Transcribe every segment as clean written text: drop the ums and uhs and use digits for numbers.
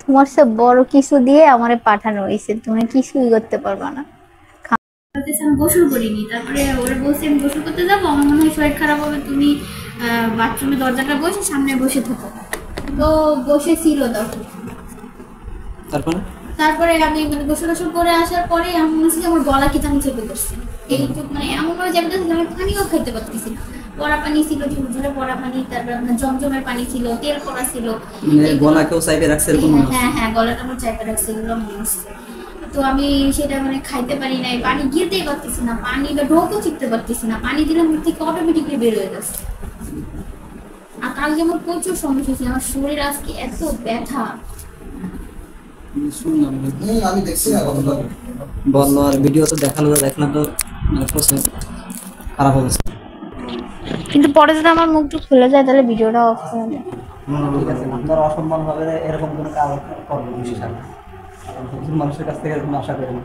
তোমার সব বড় কিছু দিয়ে আমারে পাঠানো হয়েছে, তুমি কিছুই করতে পারবা না। আমি গোসল করিনি, তারপরে ওরা বলছে আমি গোসল করতে যাবো, আমার মনে হয় শরীর খারাপ হবে, তুমি বাথরুমে দরজাটা বসে সামনে বসে থাকো। তো বসেছিল তখন। তারপরে আমি মানে গোসল টোসল করে আসার পরে আমি মনে হচ্ছে আমার গলা কি আমি চেপে ধরছি, এইটুক মানে এমন ভাবে চেপে ধরছি আমি পানিও খাইতে পারতেছি না। পড়া পানি ছিল, ঝুরঝুরে পড়া পানি, তারপরে আপনার জমজমের পানি ছিল, তেল পড়া ছিল, গলাকেও চাইপে রাখছে এরকম। হ্যাঁ হ্যাঁ, গলাটা আমার চাইপে রাখছে, এগুলো মনে হচ্ছে। তো আমি সেটা মানে খাইতে পারি নাই, পানি গিলতেই পারতেছি না, পানি বা ঢোকও চিপতে পারতেছি না, পানি দিলে মুখ থেকে অটোমেটিকলি বের হয়ে যাচ্ছে। আর কালকে আমার প্রচুর সমস্যা হচ্ছে, আমার শরীর আজকে এত ব্যথা। আমি দেখছি না বললো, আর ভিডিও তো দেখলাম তো মানে প্রচুর খারাপ অবস্থা। কিন্তু পরে যদি আমার মুখটা খুলে যায় তাহলে ভিডিওটা অফ হয়ে যায়। ঠিক আছে, আপনার অসম্মান হবে এরকম কোনো কাজ করবো বেশি সামনে মানুষের কাছ থেকে এরকম আশা করি না।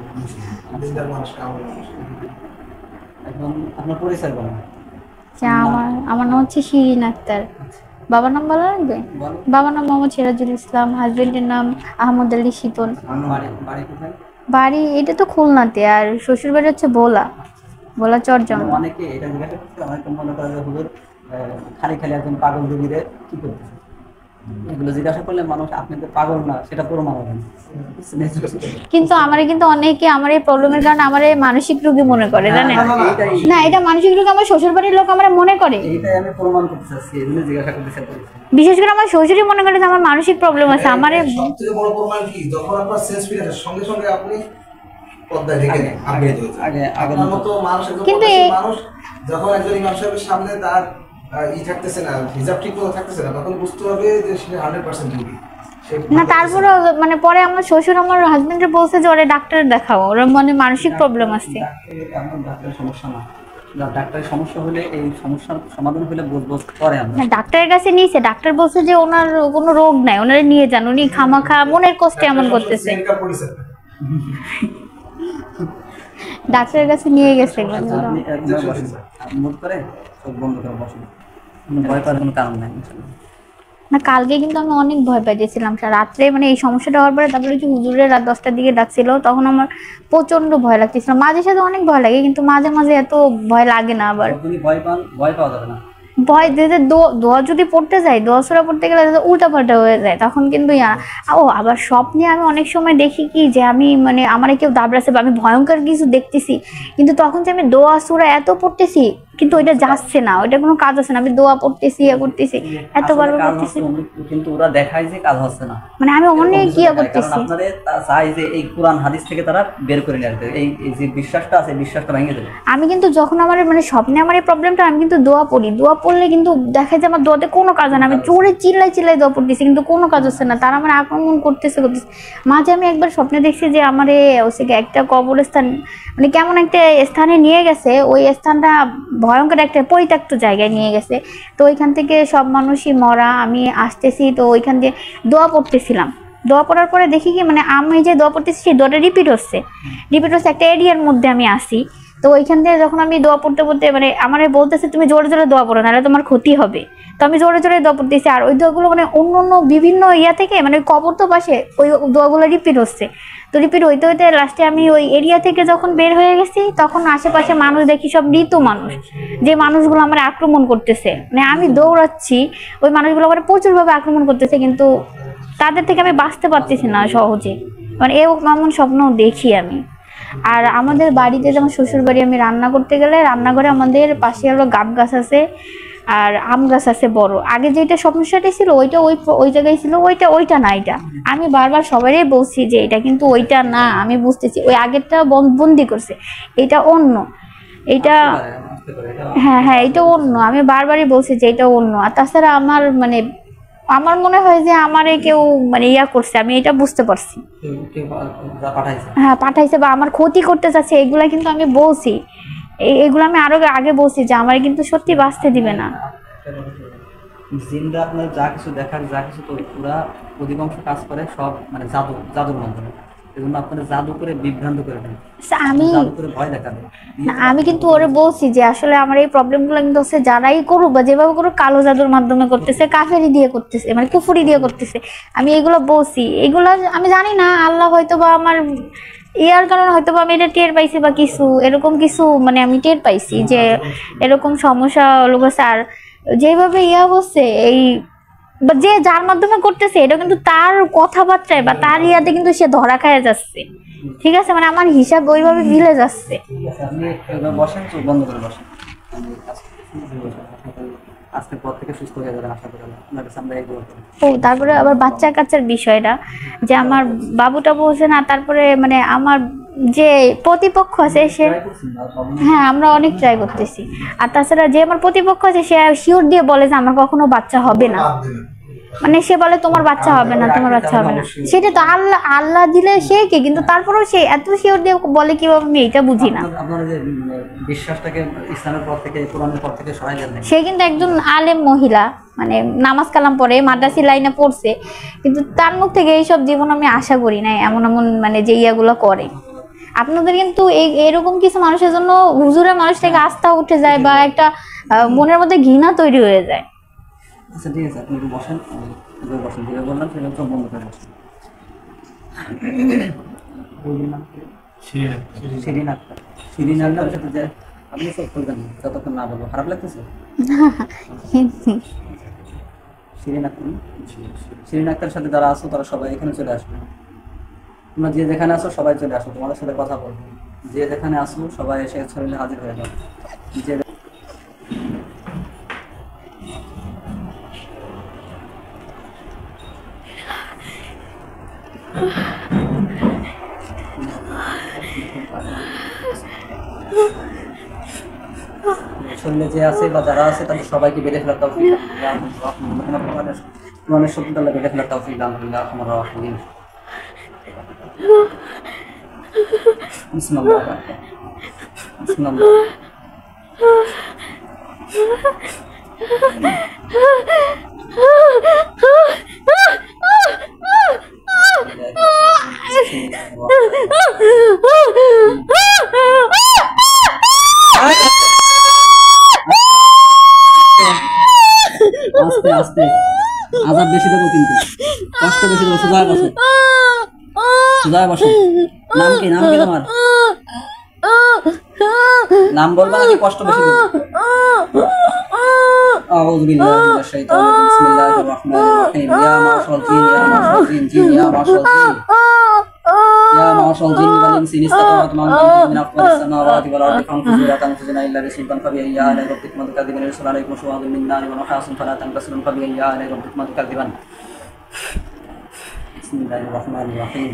এখন আপনার পরিচয় বলেন। আমার নাম হচ্ছে শিরিন আক্তার। বাবার নাম বলা লাগবে? বাবার নাম মোহাম্মদ সিরাজুল ইসলাম, হাজবেন্ডের নাম আহমদ আলী শিপন। বাড়ি এটা তো খুলনাতে, আর শ্বশুর বাড়ি হচ্ছে ভোলা চরজম। অনেকে এটা জিজ্ঞাসা করছে, অনেকে মনে করে যে হুজুর খালি খালি একজন পাগল রোগীরে কি করতেছে, এগুলো জিজ্ঞাসা করলে মানুষ আপনি তো পাগল না সেটা প্রমাণ হবে। কিন্তু আমারে কিন্তু অনেকে আমার এই প্রবলেমের কারণে আমার মানসিক রোগী মনে করে, জানেন না? এটা মানসিক রোগী আমার শ্বশুর বাড়ির লোক আমার মনে করে, এইটাই আমি প্রমাণ করতে চাচ্ছি, এজন্য জিজ্ঞাসা করতে চাচ্ছি। বিশেষ করে আমার শ্বশুরই মনে করে যে আমার মানসিক প্রবলেম আছে। আমার সবথেকে বড় প্রমাণ কি, যখন আপনার সেন্স ফিরে সঙ্গে সঙ্গে আপনি পর্দায় ঢেকে নেন, আগের মতো মানুষ কিন্তু মানুষ যখন একজন ইমাম সাহেবের সামনে তার থাকতেছে না, হিজাব ঠিক মতো থাকতেছে না, তখন বুঝতে হবে যে সে 100% ডিউটি না। তারপরে মানে পরে আমার শ্বশুর আমার হাজবেন্ডের বলছে যে ওরে ডাক্তার দেখাও, ওর মানে মানসিক প্রবলেম আছে। ডাক্তারের সমস্যা না, ডাক্তারের সমস্যা হলে এই সমস্যার সমাধান হলে বুঝবো পরে আমরা। ডাক্তারের কাছে নিয়েছে, ডাক্তার বলছে যে ওনার কোনো রোগ নাই, ওনারে নিয়ে যান, উনি খামাখা মনের কষ্টে এমন করতেছে। ডাক্তারের কাছে নিয়ে গেছে। না, কালকে কিন্তু আমি অনেক ভয় পাইতেছিলাম রাত্রে, মানে এই সমস্যাটা হওয়ার পরে। তারপরে যে হুজুরে রাত 10টার দিকে ডাকছিল, তখন আমার প্রচন্ড ভয় লাগতেছিল। মাঝে সাথে অনেক ভয় লাগে, কিন্তু মাঝে মাঝে এত ভয় লাগে না। আবার ভয় পাওয়া যাবে না, ভয় দিতে দোয়া যদি পড়তে যাই, দোয়া সূরা পড়তে গেলে উল্টা পাল্টা হয়ে যায়, তখন কিন্তু আবার স্বপ্নে আমি অনেক সময় দেখি কি যে আমি মানে আমার কেউ দাবড়াচ্ছে বা আমি ভয়ঙ্কর কিছু দেখতেছি, কিন্তু তখন যে আমি দোয়া সূরা এত পড়তেছি কিন্তু ওইটা যাচ্ছে না, ওইটা কোনো কাজ হচ্ছে না। আমি দোয়া পড়তেছি করতেছি এতবার করতেছি, কিন্তু ওরা দেখায় যে কাজ হচ্ছে না। মানে আমি অনেক করতেছি, আপনাদের চাই যে এই কোরআন হাদিস থেকে তারা বের করে নিয়ে আসবে, এই যে বিশ্বাসটা আছে বিশ্বাসটা ভেঙে দেবে। আমি কিন্তু যখন আমার মানে স্বপ্নে আমার এই প্রবলেমটা, আমি কিন্তু দোয়া পড়ি, দোয়া পড়লে কিন্তু দেখা যায় আমার দোয়াতে কোনো কাজ হয় না। আমি জোরে চিল্লাই দোয়া পড়তেছি কিন্তু কোনো কাজ হচ্ছে না, তারা আমার আক্রমণ করতেছে। মাঝে আমি একবার স্বপ্নে দেখছি যে আমার একটা কবরস্থান মানে কেমন একটা স্থানে নিয়ে গেছে, ওই স্থানটা ভয়ঙ্কর একটা পরিত্যক্ত জায়গায় নিয়ে গেছে। তো ওইখান থেকে সব মানুষই মরা, আমি আসতেছি, তো ওইখান দিয়ে দোয়া পড়তেছিলাম। দোয়া পড়ার পরে দেখি কি মানে আমি যে দোয়া পড়তেছি সেই দোয়াটা রিপিট হচ্ছে একটা এরিয়ার মধ্যে আমি আসি। তো ওইখান থেকে যখন আমি দোয়া পড়তে মানে আমার বলতেছে তুমি জোরে জোরে দোয়া পড়ো, নাহলে তোমার ক্ষতি হবে। তো আমি জোরে জোরে দোয়া পড়তেছি, আর ওই দোয়াগুলো মানে অন্য অন্য বিভিন্ন ইয়া থেকে মানে কবর তো পাশে, ওই দোয়াগুলো রিপিট হচ্ছে। তো রিপিট হইতে হইতে লাস্টে আমি ওই এরিয়া থেকে যখন বের হয়ে গেছি, তখন আশেপাশে মানুষ দেখি সব মৃত মানুষ, যে মানুষগুলো আমার আক্রমণ করতেছে। মানে আমি দৌড়াচ্ছি, ওই মানুষগুলো আমার প্রচুরভাবে আক্রমণ করতেছে, কিন্তু তাদের থেকে আমি বাঁচতে পারতেছি না সহজে। মানে এমন স্বপ্ন দেখি আমি। আর আমাদের বাড়িতে যেমন শ্বশুর বাড়ি, আমি রান্না করতে গেলে রান্নাঘরে আমাদের পাশে হলো গাব গাছ আছে আর আম গাছ আছে বড়। আগে যেটা সমস্যাটা ছিল ওইটা ওই জায়গায় ছিল, ওইটা না, এটা আমি বারবার সবারই বলছি যে এটা কিন্তু ওইটা না, আমি বুঝতেছি ওই আগেরটা বন্দি করছে, এটা অন্য, এটা হ্যাঁ এটা অন্য। আমি বারবারই বলছি যে এটা অন্য। আর তাছাড়া আমার মনে হয় যে আমারে কেউ মানে ইয়া করছে, আমি এটা বুঝতে পারছি। হ্যাঁ পাঠাইছে বা আমার ক্ষতি করতে চাচ্ছে, এগুলা কিন্তু আমি বলছি, এগুলো আমি আরো আগে বলছি যে আমার কিন্তু সত্যি বাঁচতে দিবে না। জিনরা আপনার যা কিছু দেখার যা কিছু তো পুরা অধিকাংশ কাজ করে সব মানে জাদুর মাধ্যমে। এজন্য আপনারা জাদু করে বিভ্রান্ত করে দেন, আমি জাদু করে ভয় দেখাবেন। না, আমি কিন্তু ওরে বলছি যে আসলে আমার এই প্রবলেমগুলো কিন্তু হচ্ছে যারাই করুক বা যেভাবে করুক কালো জাদুর মাধ্যমে করতেছে, কাফেরি দিয়ে করতেছে, মানে কুফুরি দিয়ে করতেছে। আমি এগুলো বলছি, এগুলো আমি জানি না, আল্লাহ হয়তো বা আমার ইয়ার কারণে হয়তো বা আমি এটা টের পাইছি বা কিছু এরকম কিছু, মানে আমি টের পাইছি যে এরকম সমস্যা লোক আছে। আর যেভাবে ইয়া হচ্ছে এই বা যে যার মাধ্যমে করতেছে এটা কিন্তু তার কথাবার্তায় বা তার ইয়াতে কিন্তু সে ধরা খায় যাচ্ছে, ঠিক আছে, মানে আমার হিসাব ওইভাবে মিলে যাচ্ছে। ঠিক আছে, আপনি এবার বসেন, চোখ বন্ধ করে বসেন। আমি আজকের পর থেকে সুস্থ হয়ে যাবেন আশা করি। আপনার কাছে আমরা এই দোয়া করি। ও তারপরে আবার বাচ্চা কাচ্চার বিষয়টা, যে আমার বাবুটা বলছে না, তারপরে মানে আমার যে প্রতিপক্ষ আছে সে, ট্রাই করছেন না সব? হ্যাঁ আমরা অনেক ট্রাই করতেছি। আর তাছাড়া যে আমার প্রতিপক্ষ আছে সে শিওর দিয়ে বলে যে আমার কখনো বাচ্চা হবে না, বাদ দিলেন। মানে সে বলে তোমার বাচ্চা হবে না, তোমার বাচ্চা হবে না। সেটা তো আল্লাহ আল্লাহ দিলে সে কি, কিন্তু তারপরেও সে এত শিওর দিয়ে বলে কিভাবে আমি এটা বুঝি না। আপনারা যে বিশ্বাসটাকে ইসলামের পর থেকে, কোরআনের পর থেকে সরাই দেন নাই। সে কিন্তু একজন আলেম মহিলা, মানে নামাজ কালাম পড়ে, মাদ্রাসি লাইনে পড়ছে, কিন্তু তার মুখ থেকে এইসব জীবন আমি আশা করি নাই, এমন এমন মানে যে ইয়াগুলো করে। আপনাদের কিন্তু এরকম কিছু মানুষের জন্য হুজুরের মানুষ থেকে আস্থা উঠে যায় বা একটা মনের মধ্যে ঘৃণা তৈরি হয়ে যায়। আচ্ছা ঠিক আছে, আপনি একটু বসেন, এবার বসেন, যেটা বললাম সেটা চোখ বন্ধ করে বসেন। বলবেন না? শিরিন আক্তার। শিরিন আক্তারের সাথে যে আপনি চোখ খুলবেন না, যতক্ষণ না বলবো। খারাপ লাগতেছে? শিরিন আক্তার না? শিরিন আক্তারের সাথে যারা আছো তারা সবাই এখানে চলে আসবে। তোমরা যে যেখানে আসো সবাই চলে আসো, তোমাদের সাথে কথা বলবো। যে যেখানে আসো সবাই এসে শরীরে হাজির হয়ে যাও। যে শরীরে যে আছে বা যারা আছে তাদের সবাইকে বেঁধে ফেলার তৌফিক দান করুন। কোরআনের শব্দ আল্লাহ বেঁধে ফেলার তৌফিক দান করুন। আমরা রাহিম। বিসমিল্লাহ। বিসমিল্লাহ। আস্তে আস্তে, আজাব বেশি দেবো কিন্তু, কষ্ট বেশি দেবো। সোজা বসে, সোজা বসে। নাম কি? নাম কি তোমার? নাম বলবা নাকি কষ্ট বেশি দেবো? أعوذ بالله من الشيطان الرجيم. بسم الله الرحمن الرحيم. يا معشر الجن يا معشر الجن يا معشر الجن يا معشر الجن والإنس إن استطعتم أن تنفذوا من أقطار السماوات والأرض فانفذوا لا تنفذون إلا بسلطان فبأي آلاء ربكما تكذبان يرسل عليكم شواظ من نار ونحاس فلا تنتصرون فبأي آلاء ربكما تكذبان بسم الله الرحمن الرحيم.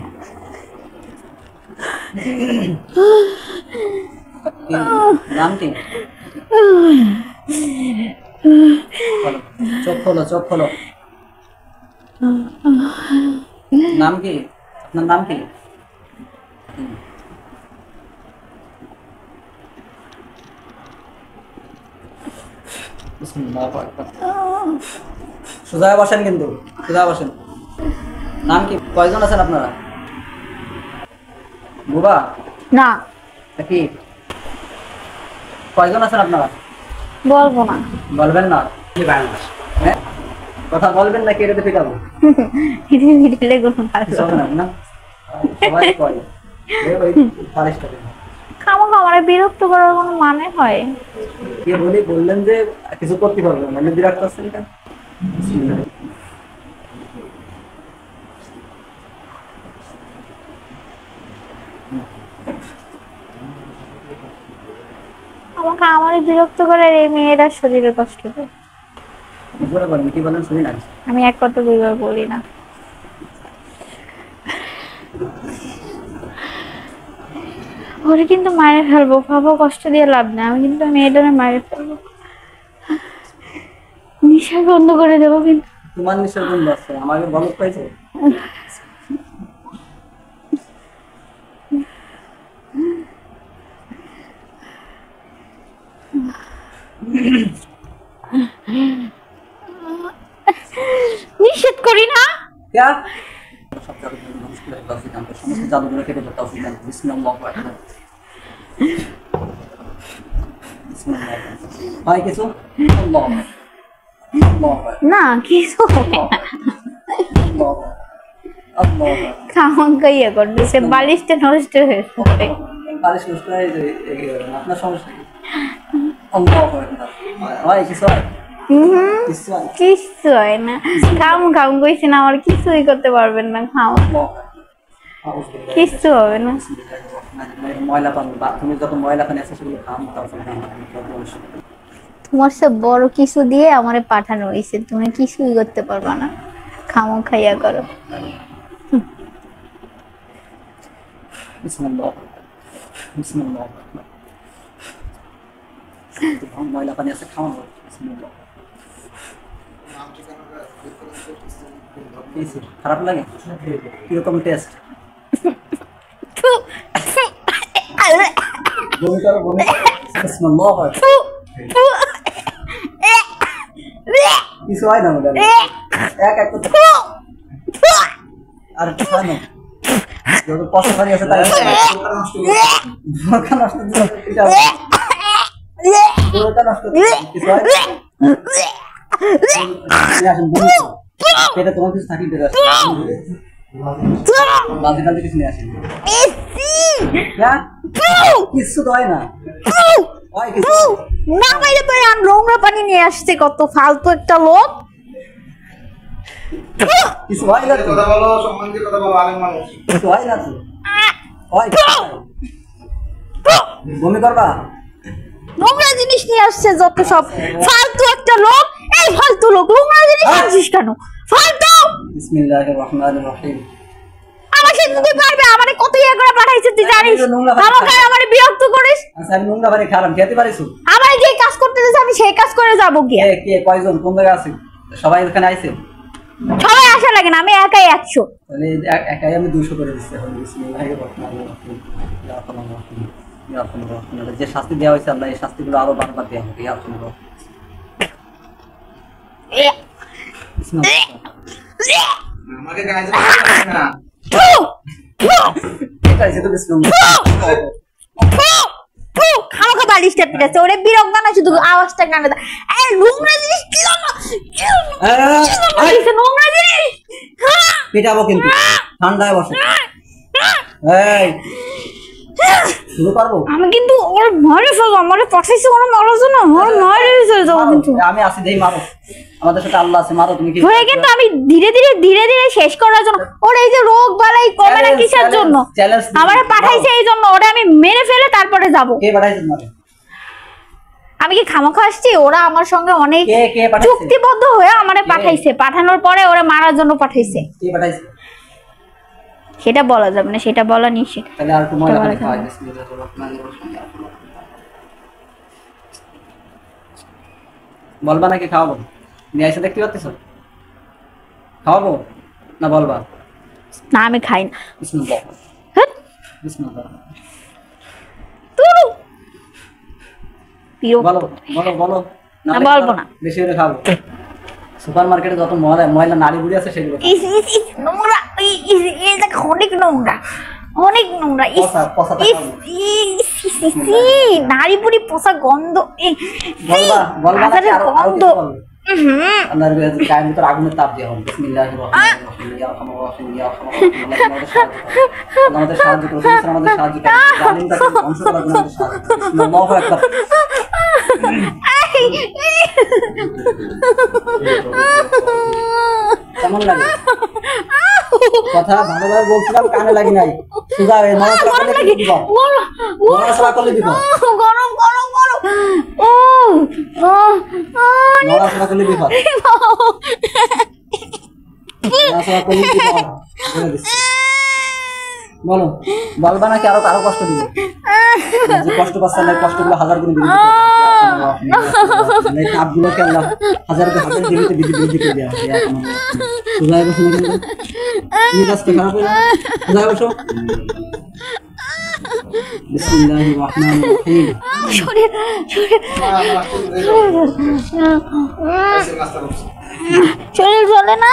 নাম কি? চোখ খোলো, চোখ খোলো। নাম কি? আপনার নাম কি? সোজা বসেন কিন্তু, সোজা বসেন। নাম কি? কয়জন আছেন আপনারা? বুবা না কি? কয়জন আছেন আপনারা? বলবো না। বলবেন না? হ্যাঁ, কথা বলবেন নাকি এটাতে পিটাবো? মিডিলে কোনো ভালো শোনেন না, সবাই কয় ওই ফারেস্টটা দেন। খামাখা আমার বিরক্ত করার কোনো মানে হয়? কে বললেন যে কিছু করতে পারবেন, মানে বিরাট করছেন কেন? আমাকে আমারই বিরক্ত করে, আর এই মেয়েরা শরীরে কষ্ট দেয়। জোরে বলেন, কি বলেন শুনি না। আমি এক কথা দুইবার বলি না। ওরে কিন্তু মারে ফেলবো, বাবা কষ্ট দিয়ে লাভ না, আমি কিন্তু মেয়েটারে মারে ফেলবো, নিঃশ্বাস বন্ধ করে দেবো। কিন্তু তোমার নিশ্চয় বন্ধু আছে, আমাকে বলক পাইছে। নিষেধ করি না। क्या করে তৌফিক দান করো, সমস্ত জাদুগুলো কেটে দাও তৌফিক দান করো। বিসমিল্লাহির রহমানির রহিম। বিসমিল্লাহির রহমানির রহিম। হয় কিছু আল্লাহ আল্লাহ না কিছু হবে না। আল্লাহ আল্লাহ খামাখা ইয়ে করতেছে, বালিশটা নষ্ট হয়ে যাবে। বালিশ নষ্ট হয়ে যাবে, আপনার সমস্যা কি? আল্লাহ হয় কিছু হয় কিছু হয় কিচ্ছু হয় না। খাম কইছি না, আমার কিছুই করতে পারবেন না। কিচ্ছু হবে না। ময়লা পানি বাথরুমে যত ময়লা পানি আছে সেগুলো খাম, তারপরে তোমার সব বড় কিছু দিয়ে আমারে পাঠানো হয়েছে, তুমি কিছুই করতে পারবা না। খামো খাইয়া করো। বিসমিল্লাহ বিসমিল্লাহ। ময়লা পানি আছে খাওয়ানো। বিসমিল্লাহ। খারাপ লাগে? কিরকম টেস্ট? কিছু হয় না এক এক আর একটু খানো, যত কষ্ট পানি আছে তাই নষ্ট কিছু হয় পেটে তোমার কিছু থাকি বেরো বালতি টালতি কিছু নিয়ে আসেন, কিছু তো হয় না। না বাইরে তো নোংরা পানি নিয়ে আসছে, কত ফালতু একটা লোক। কিছু হয় না, কথা বলো, সম্মান দিয়ে কথা বলো, আলেম মানুষ। কিছু হয় না তো হয়, বমি করবা? নোংরা জিনিস নিয়ে আসছে যত সব, ফালতু একটা লোক। এই ফালতু লোক নোংরা জিনিস আনছিস কেন? ফালতু। বিসমিল্লাহির রহমানির রহিম। আমাকে দিতে পারবে? আমারে কত ইয়ে করে পাঠাইছে তুই জানিস? আমাকে আমারে বিরক্ত করিস। আচ্ছা আমি নোংরা পানি খারাপ খেতে পারিস? আমারে যে কাজ করতে দিয়েছে আমি সেই কাজ করে যাবো গিয়া। কে কয়জন কোন জায়গায় আছে? সবাই এখানে আইছে? সবাই আসা লাগে না, আমি একাই 100। তাহলে একাই আমি 200 করে দিচ্ছি এখন। বিসমিল্লাহির রহমানির রহিম। ইয়া আরহামার রাহিমিন, ইয়া আরহামার রাহিমিন। যে শাস্তি দেওয়া হয়েছে আল্লাহ এই শাস্তিগুলো আরো বারবার দেওয়া হবে। ইয়া আরহামার রাহিমিন। আমাকে গায়ে যাবে না। এটা এসে তো বিসমিল্লাহ। খামাখা বালিশটা পিটাচ্ছে, ওরে বিরক্ত না শুধু আওয়াজটা কানে দা। এই নোংরা জিনিস কি জানো? নোংরা জিনিস পিটাবো কিন্তু, ঠান্ডায় বসে। এই শুরু করবো? আমি কিন্তু ওর মারে ফেলবো, আমারে পাঠাইছে ওরা মারার জন্য, ওর মারে ফেলে যাবো কিন্তু। আমি আসি দেই, মারো, আমাদের সাথে আল্লাহ আছে, মারো তুমি। কি হয়ে কিন্তু আমি ধীরে ধীরে শেষ করার জন্য, ওর এই যে রোগ বালাই কমে না কিসের জন্য আমারে পাঠাইছে, এই জন্য ওরা আমি মেরে ফেলে তারপরে যাব। কে পাঠাইছে তোমাকে? আমি কি খামাখা আসছি? ওরা আমার সঙ্গে অনেক কে পাঠাইছে? চুক্তিবদ্ধ হয়ে আমারে পাঠাইছে, পাঠানোর পরে ওরা মারার জন্য পাঠাইছে। কে পাঠাইছে সেটা বলা যাবে না, সেটা বলা নিষেধ। তাহলে আর একটু ময়লা পানি খাওয়াই। বিসমিল্লাহির রহমানির রহিম। বলবা নাকি খাওয়াবো? নিয়ে এসে দেখতে পাচ্ছ? খাওয়াবো না বলবা? না আমি খাই না। বিসমিল্লাহ হ্যাঁ বিসমিল্লাহ। তুরু বলো বলো বলো। না বলবো না। বেশি করে খাবো। সুপার মার্কেটে যত ময়লা নারী বুড়ি আছে সেগুলো নোংরা, অনেক নোংরা, অনেক নোংরা। নারী বুড়ি পোষা গন্ধ, গন্ধ। আল্লাহর গায়ের ভিতর আগুনের তাপ দেওয়া হবে। বিসমিল্লাহির রহমানির রহিম। ইয়া আরহামার রাহিমিন, ইয়া আরহামার রাহিমিন। আমাদের সাহায্য করুন, আমাদের সাহায্য করুন, জালিমটাকে ধ্বংস করার জন্য আমাদের সাহায্য করুন। আল্লাহু আকবার। কেমন লাগে কথা? ভালোভাবে বলছিলাম, কানে লাগি নাই। সোজা নড়াচড়া করলে দিব, নড়াচড়া করলে দিব, গরম গরম গরম। ও নড়াচড়া করলে দিব, নড়াচড়া করলে দিব। বলো, বলবা নাকি আরো আরো কষ্ট দিবে? যে কষ্ট পাচ্ছে না, কষ্টগুলো হাজার গুণ বৃদ্ধি করে এই তাপগুলোকে আল্লাহ হাজার বৃদ্ধি করে দেওয়া হবে। সোজা বসো না কিন্তু, মেজাজটা খারাপ হয়ে যায়। সোজা বসো। বিসমিল্লাহির রহমানির রহিম। শরীর চলে না।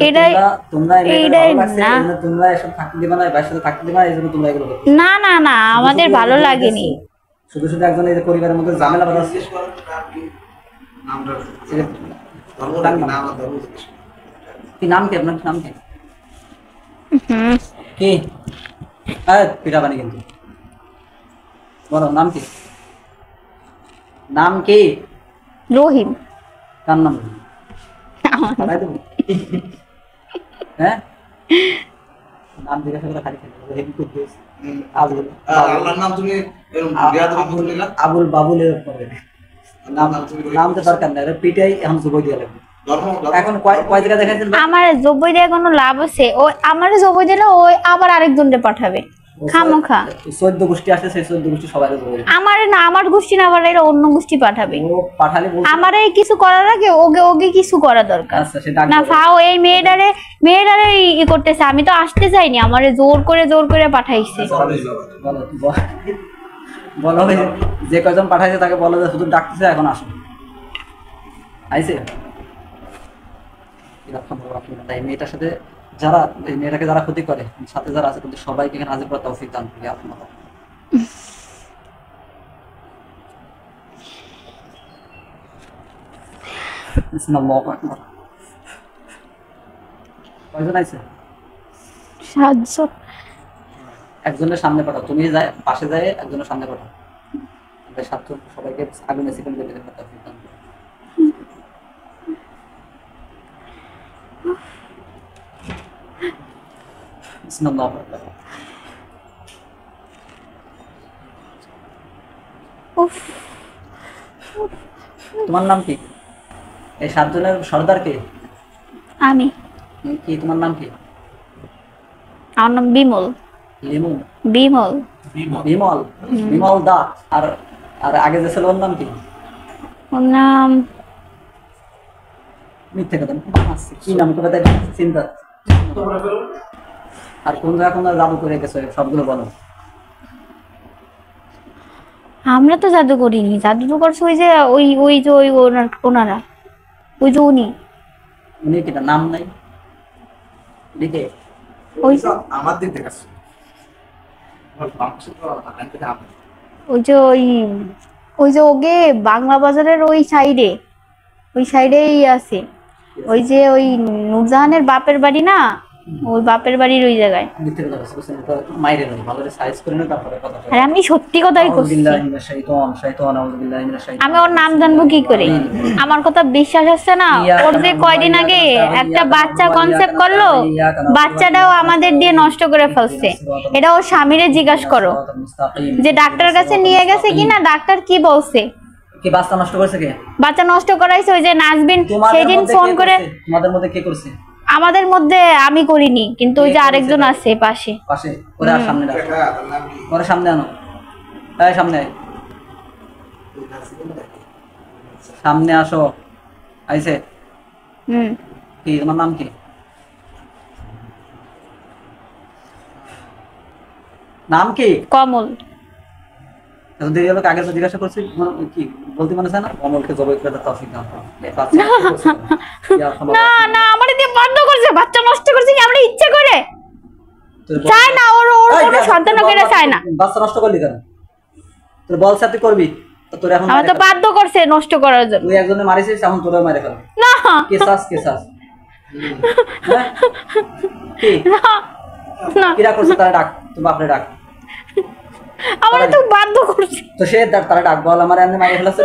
এটাই তোমরা এইটাই না তোমরা এসব থাকতে দিবা না, বাইরে সাথে থাকতে দিবা না, এই জন্য তোমরা এগুলো করছো। না না না আমাদের ভালো লাগেনি। শুধু শুধু একজন এই যে পরিবারের মধ্যে ঝামেলা বাঁধাচ্ছে। জিজ্ঞেস করেন নাম কি? নামটা ছেলে- ধর্মটা কি? নাম আর ধর্ম জিজ্ঞেস করেন। কি নাম কি আপনার? নাম কি? হুম, কি? হ্যাঁ পিঠা বানি কিন্তু বলো নাম কি? নাম কি? রহিম। কার নাম? তাই তো? হ্যাঁ নাম জিজ্ঞাসা করে খালি খেলে রহিম কুদ্দুস আবুল আল্লাহর নাম তুমি এরকম বেয়াদবি কি বললে না? আবুল বাবুল এর পরে নাম নাম তো দরকার নাই, পিটাই এখন যুবই দিয়ে লাগবে। ধর্ম এখন কয় জায়গা দেখাইছেন ভাই? আমার জবই দিয়ে কোনো লাভ আছে? ওই আমার জবই দিলে ওই আবার আরেকজনকে পাঠাবে খামোখা। 14 গোষ্ঠী আসে, সেই 14 গোষ্ঠী সবাই জবই আমার না, আমার গোষ্ঠী না পাঠালে অন্য গোষ্ঠী পাঠাবে। ও পাঠালে বলছে আমার এই কিছু করার আগে ওকে ওকে কিছু করা দরকার। আচ্ছা সে ডাক না দেবে। ফাও এই মেয়েটারে ই করতেছে, আমি তো আসতে চাইনি, আমারে জোর করে পাঠাইছে। বলো বলো ওই যে কয়জন পাঠাইছে তাকে বলো যে শুধু ডাকতেছে এখন আসো। আইছে এরকম বড় আপনি না, এই মেয়েটার সাথে যারা এই মেয়েটাকে যারা ক্ষতি করে সাথে যারা আছে কিন্তু সবাইকে এখানে হাজির করা তৌফিক দান করি আপনার। বিসমিল্লাহু আকবার। কয়জন আইছে? 7 জন। একজনের সামনে পাঠাও, তুমি যায় পাশে যায় একজনের সামনে পাঠাও। আমাদের ছাত্র সবাইকে আগুনে সেকেন্ড দিতে তৌফিক দান করুন। বিসমিল্লাহু আকবার। উফ, তোমার নাম কি? এই 7 জনের সর্দার কে? আমি। কি তোমার নাম কি? আমার নাম বিমল। লিমু? বিমল। বিমল? বিমল দা। আর আর আগে যে ছিল ওর নাম কি? ওর নাম মিথ্যে কথা কি নাম করে তাই চিন্তা। আর কোন জায়গা জাদু করে গেছে সবগুলো বলো। আমরা তো জাদু করিনি, জাদু তো করছে ওই যে ওনারা, ওই যে উনি। উনি কিনা নাম নাই লিখে? ওই আমার দিক থেকে আছে। আমার বাংশ তো আগান থেকে আমি। ওই যে ওই যে ওকে বাংলা বাজারের ওই সাইডেই আছে। ওই যে ওই নূরজাহানের বাপের বাড়ি না, ওই বাপের বাড়ির ওই জায়গায়। মিথ্যে কথা বলছে তো মাইরে নয়, ভালো করে সাইজ করে না তারপরে কথা বলো। আর আমি সত্যি কথাই করছি। আউযুবিল্লাহি মিনাশ শাইতানির আউযুবিল্লাহি মিনাশ শাইতানির। আমি ওর নাম জানবো কি করে? আমার কথা বিশ্বাস হচ্ছে না? ওর যে কয়দিন আগে একটা বাচ্চা কনসেপ্ট করলো, বাচ্চাটাও আমাদের দিয়ে নষ্ট করে ফেলছে। এটা ওর স্বামীরে জিজ্ঞাসা করো যে ডাক্তারের কাছে নিয়ে গেছে কিনা, ডাক্তার কি বলছে। কি বাচ্চা নষ্ট করেছে কে? বাচ্চা নষ্ট করাইছে ওই যে নাজবিন সেদিন ফোন করে। তোমাদের মধ্যে কে করছে? আমাদের মধ্যে আমি করিনি, কিন্তু ওই যে আরেকজন আছে পাশে। পাশে ওরে আর সামনে রাখো, হ্যাঁ তার নাম কি? ওরে সামনে আনো। এই সামনে আয়। সামনে আসো। আইছে? হুম, কি তোমার নাম কি? নাম কি? কমল। এত দেরি হলো, আগে তো জিজ্ঞাসা করছি কি বলতে মনে হয় না? কমলকে জবাই করে তৌফিক দান করো। এই বাচ্চা নষ্ট করছে কেন? ইয়া ক্ষমা না করো। না, আমার দিয়ে বন্ধ করছে, বাচ্চা নষ্ট করছে কি আমরা ইচ্ছে করে? তোর বল- চায় না, ওর এই কোনো দেখ, সন্তান তোর কেটে বল- চায় না। বাচ্চা নষ্ট করলি কেন? তোর বল সাথে করবি তো তোর এখন আমার তো মাইরে ফেল। বাধ্য করছে নষ্ট করার জন্য। তুই একজনে মারিছিস, এখন তোরে মেরে ফেল। না কেসাস হ্যাঁ? কি না না, কিরা করছে? তারা ডাক, তো বাপরে ডাক। আমার তো বাধ্য করছে। তো সে তারা ডাক, বল আমার এমনি মারিয়ে ফেলেছে।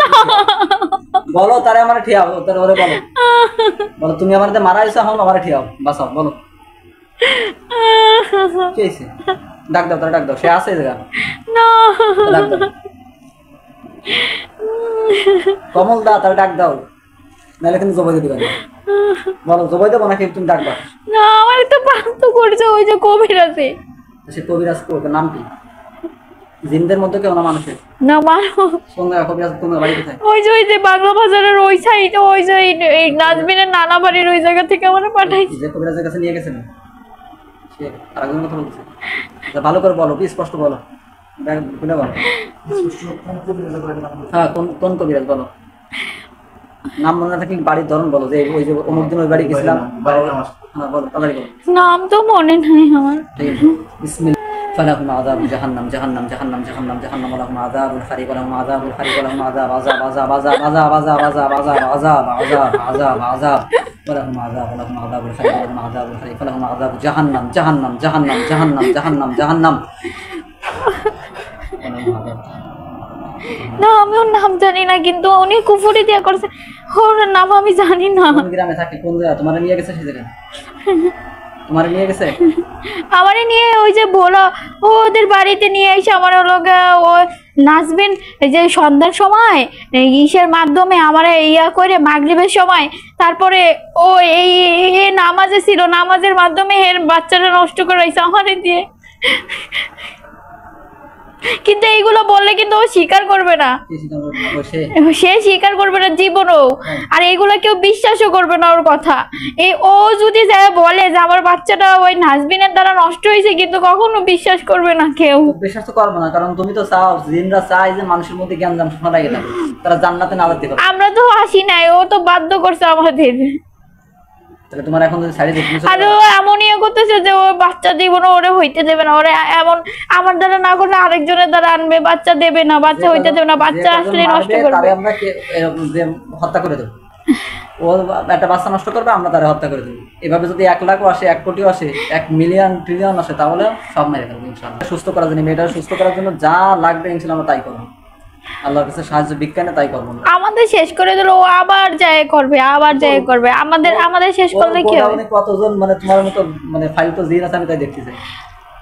বলো তারে আমার ঠিয়াও, তোর ওরে বলো, বলো তুমি আমার মারা হয়েছো, এখন আমার ঠিয়াও, বাঁচাও, বলো কি হয়েছে? ডাক দাও, তারা ডাক দাও, সে আছে এই জায়গা, না ডাক দাও। কমল দা, তারা ডাক দাও, নাহলে কিন্তু জবাই দিবে না। বলো জবাই দেবো নাকি তুমি ডাক দাও? না, আমার তো বাধ্য করছে ওই যে কবির আছে। সে কবিরাজ ওর নাম কি? জিনদের মধ্যে কেউ না মানুষের? না মানো, কোন জায়গা কবিরাজ? কোন বাড়ি কোথায়? ওই যে বাংলা বাজারের ওই সাইড, ওই যে এই নাজমিনের নানা বাড়ির ওই জায়গা থেকে আমার পাঠাইছে। যে কবিরাজের কাছে নিয়ে গেছেন সে আরেকজন কথা বলছে। আচ্ছা, ভালো করে বলো, স্পষ্ট বলো, খুলে বলো। হ্যাঁ কোন কোন কবিরাজ বলো? নাম মনে না থাকলে বাড়ির ধরন বলো, যে ওই যে অমুক দিন ওই বাড়ি গেছিলাম। হ্যাঁ বলো, তাড়াতাড়ি বলো। নাম তো মনে নাই আমার। ঠিক আছে, বিসমিল্লাহ। فلهم عذاب جهنم جهنم جهنم جهنم جهنم ولهم عذاب الحريق ولهم عذاب الحريق ولهم عذاب عذاب عذاب عذاب عذاب عذاب عذاب عذاب عذاب عذاب عذاب ولهم عذاب الحريق ولهم عذاب الحريق فلهم عذاب جهنم جهنم جهنم جهنم جهنم جهنم না আমি ওর নাম জানি না, কিন্তু উনি কুফুরি দিয়ে করছে, ওর নাম আমি জানি না। কোন গ্রামে থাকে, কোন জায়গা? তোমার নিয়ে গেছে সেখানে? তোমার নিয়ে গেছে? আমারে নিয়ে ওই যে বলো ওদের বাড়িতে নিয়ে এসে আমার হলো ও নাচবেন যে সন্ধ্যার সময় ইসের মাধ্যমে আমারে ইয়া করে মাগরিবের সময়, তারপরে ও এই নামাজে ছিল, নামাজের মাধ্যমে এর বাচ্চাটা নষ্ট করে রয়েছে আমারে দিয়ে। কিন্তু এইগুলো বললে কিন্তু ও স্বীকার করবে না, সে স্বীকার করবে না জীবনও, আর এইগুলো কেউ বিশ্বাসও করবে না ওর কথা। এই ও যদি যায় বলে যে আমার বাচ্চাটা ওই নাজবিনের দ্বারা নষ্ট হয়েছে, কিন্তু কখনো বিশ্বাস করবে না কেউ। বিশ্বাস তো করবে না, কারণ তুমি তো চাও, জিনরা চায় যে মানুষের মধ্যে জ্ঞান জাম শোনা গেলে তারা জান্নাতে না যেতে পারে। আমরা তো আসি নাই, ও তো বাধ্য করছে আমাদের। তাহলে তোমার এখন যদি শাড়ি দেখতে আর ও এমন ইয়ে করতেছে যে ও বাচ্চা দিব না, ওরে হইতে দেবে না, ওরে এমন আমার দ্বারা না করলে আরেকজনের দ্বারা আনবে, বাচ্চা দেবে না, বাচ্চা হইতে দেবে না, বাচ্চা আসলে নষ্ট করবে। তারে আমরা যে হত্যা করে দেব, ও একটা বাচ্চা নষ্ট করবে, আমরা তারে হত্যা করে দেব। এভাবে যদি 1 লাখও আসে, 1 কোটিও আসে, 1 মিলিয়ন ট্রিলিয়ন আসে, তাহলে সব মেরে ফেলবো ইনশাআল্লাহ। সুস্থ করার জন্য, মেয়েটা সুস্থ করার জন্য যা লাগবে ইনশাআল্লাহ আমরা তাই করবো, আল্লাহর কাছে সাহায্য বিজ্ঞানে তাই করবো। আমাদের শেষ করে দিল, ও আবার যায় করবে, আবার যায় করবে, আমাদের শেষ করলে কি হবে? কতজন মানে তোমার মতো মানে ফাইল তো জিন আছে, আমি তাই দেখতেছি।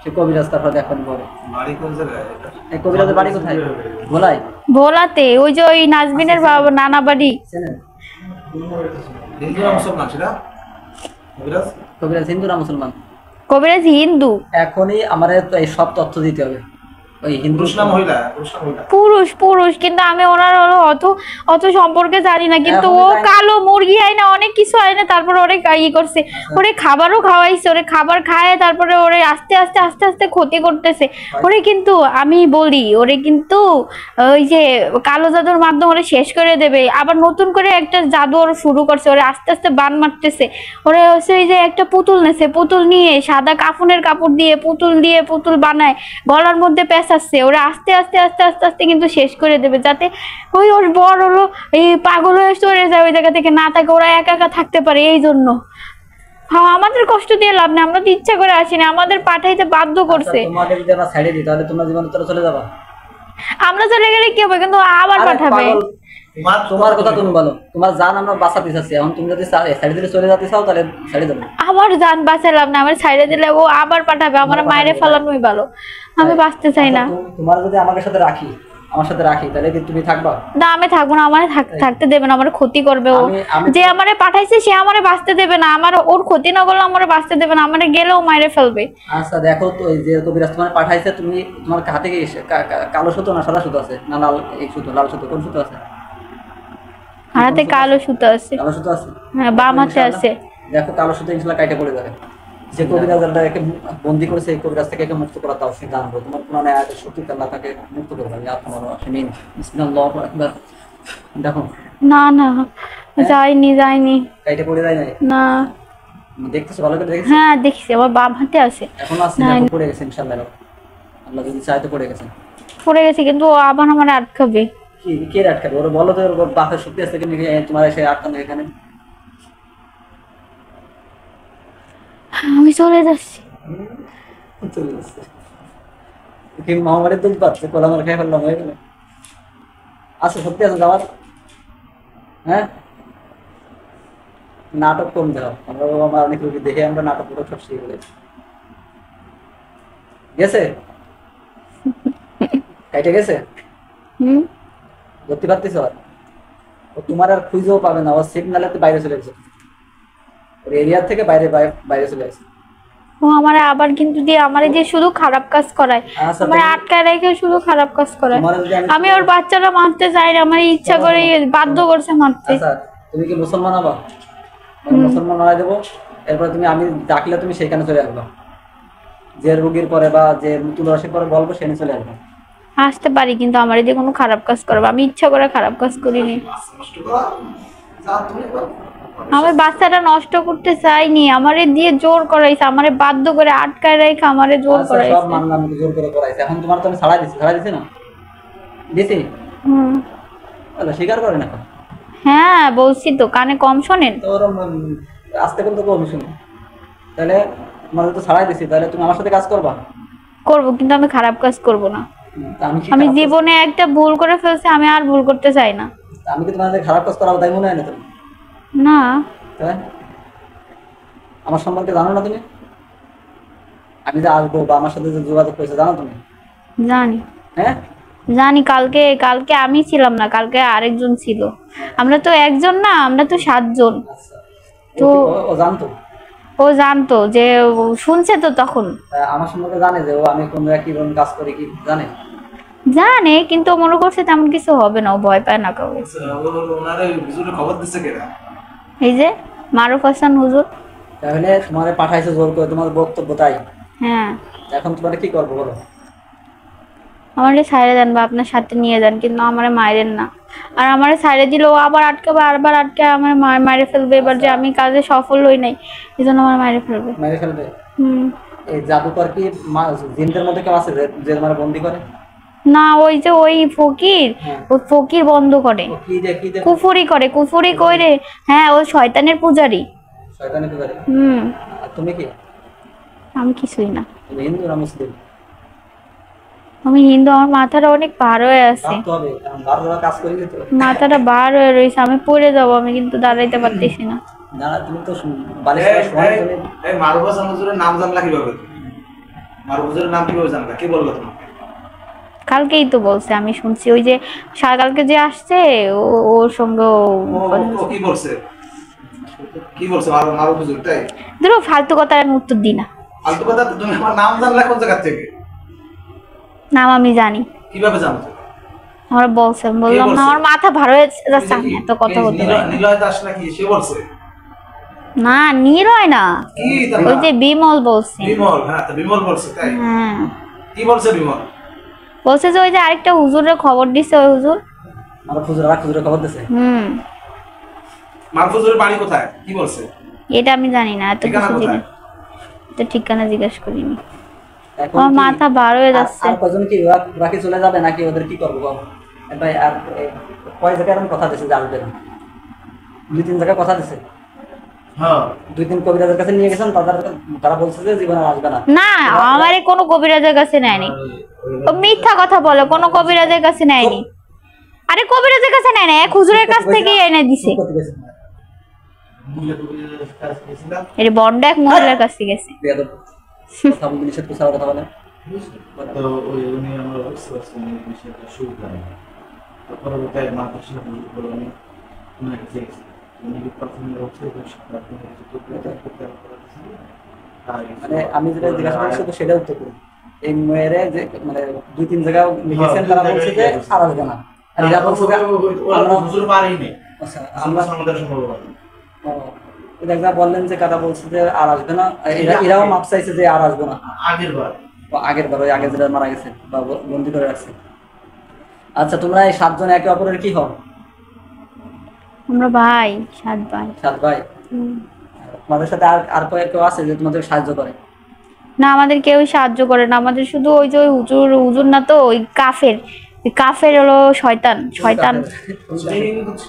সে কবিরাজ, তারপর দেখবেন পরে বাড়ি কোন জায়গায়? এই কবিরাজের বাড়ি কোথায়? ভোলাই? ভোলাতে, ওই যে ওই নাজবিনের বাবা নানা বাড়ি। চেনেন? হিন্দু না মুসলমান সেটা? কবিরাজ? কবিরাজ হিন্দু না মুসলমান? কবিরাজ হিন্দু। এখনই আমার এই সব তথ্য দিতে হবে। ওই হিন্দু পুরুষ না মহিলা? পুরুষ না মহিলা? পুরুষ, পুরুষ, কিন্তু আমি ওনার হলো অত সম্পর্কে জানি না, কিন্তু ও কালো মুরগি আইনা অনেক কিছু আইনা তারপরে ওরে ই করছে, ওরে খাবারও খাওয়াইছে, ওরে খাবার খায় তারপরে ওরে আস্তে আস্তে আস্তে আস্তে ক্ষতি করতেছে ওরে। কিন্তু আমি বলি ওরে কিন্তু ওই যে কালো জাদুর মাধ্যমে ওরে শেষ করে দেবে, আবার নতুন করে একটা জাদু ওর শুরু করছে, ওরে আস্তে আস্তে বান মারতেছে। ওরে হচ্ছে ওই যে একটা পুতুল নেছে, পুতুল নিয়ে সাদা কাফনের কাপড় দিয়ে পুতুল বানায়, গলার মধ্যে আসছে, ওরা আস্তে আস্তে আস্তে আস্তে আস্তে কিন্তু শেষ করে দেবে, যাতে ওই ওর বড় হলো এই পাগল হয়ে চলে যায় ওই জায়গা থেকে, না থাকে, ওরা একা একা থাকতে পারে। এই জন্য হ্যাঁ, আমাদের কষ্ট দিয়ে লাভ নেই, আমরা তো ইচ্ছা করে আসিনি, আমাদের পাঠাইতে বাধ্য করছে। তোমাকে যদি আমরা ছেড়ে দিই তাহলে তোমরা জীবনে তোরা চলে যাবা। আমরা চলে গেলে কি হবে, কিন্তু আবার পাঠাবে। তোমার কথা তুমি বলো, তোমার জান আমরা বাঁচাতে চাচ্ছি, এখন তুমি যদি ছেড়ে দিলে চলে যেতে চাও তাহলে ছেড়ে দেবো। আমার জান বাঁচালাম না, আমার ছেড়ে দিলে ও আবার পাঠাবে, আমার মায়েরে ফেলানোই ভালো, আমি বাঁচতে চাই না। তোমার যদি আমার সাথে রাখি তাহলে কি তুমি থাকবা? না, আমি থাকবো না, আমার থাকতে দেবে না, আমার ক্ষতি করবে ও। যে আমারে পাঠাইছে সে আমারে বাঁচতে দেবে না, আমার ওর ক্ষতি না করলে আমারে বাঁচতে দেবে না, আমারে গেলেও মাইরে ফেলবে। আচ্ছা দেখো তো, এই যে কবিরাজ তোমার পাঠাইছে, তুমি তোমার হাতে কি কালো সুতো না সাদা সুতো আছে? না লাল, এই সুতো লাল সুতো, কোন সুতো আছে? হাতে কালো সুতো আছে। কালো সুতো আছে? হ্যাঁ, বাম হাতে আছে। দেখো কালো সুতো ইনশাআল্লাহ কাইটে পড়ে যাবে। যে কবিরাজকে বন্দি করেছে এই কবিরাজ থেকে মুক্ত করা তাও সে জানবো। তোমার কোরআনে আয়াতের শক্তি আল্লাহ তাকে মুক্ত করবে। ইয়া তোমার আমিন, বিসমিল্লাহু আকবার। দেখো না না, যাইনি। কাইটে পড়ে যায় নাই? না। দেখতেছো ভালো করে? দেখছো? হ্যাঁ দেখছি, আমার বাম হাতে আছে। এখন আছে না, পড়ে গেছে ইনশাআল্লাহ, আল্লাহ যদি চায় তো পড়ে গেছে। পড়ে গেছে, কিন্তু ও আবার আমার আটকাবে। কি কে আটকাবে? ওরা বলো তো, ওর বাপের শক্তি আছে কিনা তোমার এসে আটকানো এখানে? আমি চলে যাচ্ছি। চলে যাচ্ছে কি মহামারীর দুধ পাচ্ছে, কোলা মার খেয়ে ফেললাম, হয়ে গেল। আচ্ছা সত্যি আছে যাওয়ার? হ্যাঁ, নাটক কম দেওয়া, আমরা আমার অনেক রোগী দেখে আমরা নাটক পুরো সব শিখে ফেলেছি। গেছে কাইটে গেছে, ধরতে পারতেছ? ও তোমার আর খুঁজেও পাবে না, ও সিগনালে তো বাইরে চলে গেছে, ওর এরিয়ার থেকে বাইরে চলে গেছে। ও আমারে আবার কিন্তু দিয়ে আমারে দিয়ে শুধু খারাপ কাজ করায়, আমার আটকায় রেখে শুধু খারাপ কাজ করায়। আমি ওর বাচ্চাটা মারতে চাই না, আমার ইচ্ছা করে বাধ্য করছে মারতে। আচ্ছা তুমি কি মুসলমান হবা? মুসলমান হয়ে দেবো, এরপরে তুমি আমি ডাকলে তুমি সেখানে চলে আসবা, যে রোগীর পরে বা যে তুলসীর পরে বলবো সেখানে চলে আসবা। আসতে পারি, কিন্তু আমার দিয়ে কোনো খারাপ কাজ করবে, আমি ইচ্ছা করে খারাপ কাজ করিনি। যাও তুমি করো। আমার বাচ্চাটা নষ্ট করতে চাইনি, আমারে দিয়ে জোর করাইছে, আমারে বাধ্য করে আটকায় রেখে আমারে জোর আচ্ছা, সব করাইছে। মানলাম যে জোর করে করাইছে, এখন তোমার তো আমি ছাড়াই দিছি না? দিছি? হুম। তাহলে স্বীকার করে না। হ্যাঁ বলছি তো, কানে কম শোনেন? তো ওরম আস্তে করে তো কমই শুনি। তাহলে তোমার তো ছাড়াই দিছি, তাহলে তুমি আমার সাথে কাজ করবা? করবো, কিন্তু আমি খারাপ কাজ করব না। তা আমি কি আমি খারাপ কাজ- জীবনে একটা ভুল করে ফেলছি, আমি আর ভুল করতে চাই না। আমি কি তোমার সাথে খারাপ কাজ করাবো তাই মনে হয় না তুমি? না। তাই আমার সম্পর্কে জানো না তুমি? আমি যে আসবো বা আমার সাথে যে যোগাযোগ করেছে জানো তুমি? জানি, হ্যাঁ, জানি। কালকে কালকে আমি ছিলাম না, কালকে আরেকজন ছিল। আমরা তো একজন না, আমরা তো 7 জন। আচ্ছা। তো- ও জানতো? ও জানতো, যে ও শুনছে তো তখন। আমার সম্পর্কে জানে যে ও আমি কোন জায়গায় কি কোন কাজ করি কি জানে? জানে, কিন্তু ও মনে করছে তেমন কিছু হবে না, ও ভয় পায় না কাউকে। ওনারে হুজুরে খবর দিচ্ছে কেনা? এই যে মারুফ হাসান হুজুর। তাহলে তোমার পাঠাইছে জোর করে, তোমার বক্তব্য তাই? হ্যাঁ। এখন তোমার কি করবো বলো? আমারে ছাইড়ে দেন বা আপনার সাথে নিয়ে যান, কিন্তু আমারে মাইরেন না। আর আমারে ছাইড়ে দিলে ও আবার আটকাবে, আবার আটকে আমার মাইরে ফেলবে। এবার যে আমি কাজে সফল হই নাই, এই জন্য আমার মাইরে ফেলবে। মেরে ফেলবে? হুম। এই জাদুকর কি জিনদের মধ্যে কেউ আছে যে তোমার বন্দি করে? না, ওই যে ওই ফকির, হ্যাঁ। ওই ফকির বন্ধ করে, ও কি যে কুফুরি করে, কুফুরি কইরে। হ্যাঁ, ও শয়তানের পূজারি। শয়তানি কি করে? হুম। আর তুমি কি? আমি কিছুই না, তুমি হিন্দু না মুসলিম? আমি হিন্দু। আমার মাথাটা অনেক ভার হয়ে আছে, ভাবতে হবে, কারণ বারবার কাজ করি তো। মাথাটা ভার হয়ে রয়েছে, আমি পড়ে যাবো, আমি কিন্তু দাঁড়াইতে পারতেছি না। না না, তুমি তো বালিশের সময় তুমি এই মারুফ হাসান হুজুরের নাম জানলা কিভাবে? মারুফ হুজুরের নাম কিভাবে জানলা? কে বললো তোমাকে? কালকেই তো বলছে, আমি শুনছি। ওই যে কালকে যে আসছে, ওর সঙ্গে ও কি বলছে? কি বলছে মারুফ হুজুর? তাই ধরো ফালতু কথা, আমি উত্তর দিই না। ফালতু কথা। তুমি আমার নাম জানলা কোন জায়গা থেকে? নাম আমি জানি, কিভাবে জানো? আমরা বলছে, আমি বললাম না, আমার মাথা ভার হয়ে যাচ্ছে, আমি এত কথা বলতে পারি না। নিলয় দাস নাকি সে বলছে? না, নিরয় না, কি তার ওই নাম? যে বিমল বলছে। বিমল। হ্যাঁ, তো বিমল বলছে তাই? হ্যাঁ, কি বলছে বিমল? বলছে যে ওই যে আরেকটা হুজুরের খবর দিছে, ওই হুজুর। আমার খুচরা খবর দিছে। হুম। মারুফ হুজুরের বাড়ি কোথায়? কি বলছে? এটা আমি জানি না, এত ঠিকানা কিছু জানি কোথায়? তো, ঠিকানা জিজ্ঞেস করিনি। এখন আমার কি- মাথা বার হয়ে যাচ্ছে। আর কজন কি ওরা কি চলে যাবে নাকি ওদের কি করবো বল? ভাই আর কয় জায়গায় এরকম কথা দিছে যে আসবে না? 2-3 জায়গায় কথা দিছে। হ্যাঁ। 2-3 কবিরাজের কাছে নিয়ে গেছেন, তারা বলছে যে জীবনে আর আসবে না। না, আমারে কোনো কবিরাজের কাছে নেয়নি। ও মিথ্যা কথা বলে, কোনো কবিরাজের কাছে নেয়নি। আরে কবিরাজের কাছে নেয় না, এক হুজুরের কাছ থেকেই এনে দিছে। চুপ করতে গেছে। এর বন্ড এক মহিলার কাছে গেছে। বেয়াদব। কথা বলতে নিষেধ করছে, আর কথা বলে। তো ওই উনি আমরা বুঝতে পারছি উনি বিষয়টা শুরু করেন। তারপরে ওটা মাথার সাথে বলে উনি ওনাকে চেয়েছি উনি প্রথমে হচ্ছে মানে আমি যেটা জিজ্ঞাসা করছি তো সেটা উত্তর করি। এই মেয়েরে যে মানে 2-3 জায়গায় লিখেছেন, তারা বলছে যে আর আসবে না। আর এরা বলছে যে আমরা- হুজুর পারেই নেই আচ্ছা, আমরা আমাদের সম্ভব একবার বললেন যে কারা বলছে যে আর আসবে না, এরাও মাপ চাইছে যে আর আসবে না। আগের বার আগের বার ওই আগে যেটা মারা গেছে বা বন্দি করে রাখছে। আচ্ছা, তোমরা এই 7 জন একে অপরের কি হও? আমরা ভাই, 7 ভাই। 7 ভাই। তোমাদের সাথে আর কেউ আছে যে তোমাদের সাহায্য করে? না, আমাদের কেউই সাহায্য করে না। আমাদের শুধু ওই যে ওই হুজুর না তো, ওই কাফের। ওই কাফের হলো শয়তান।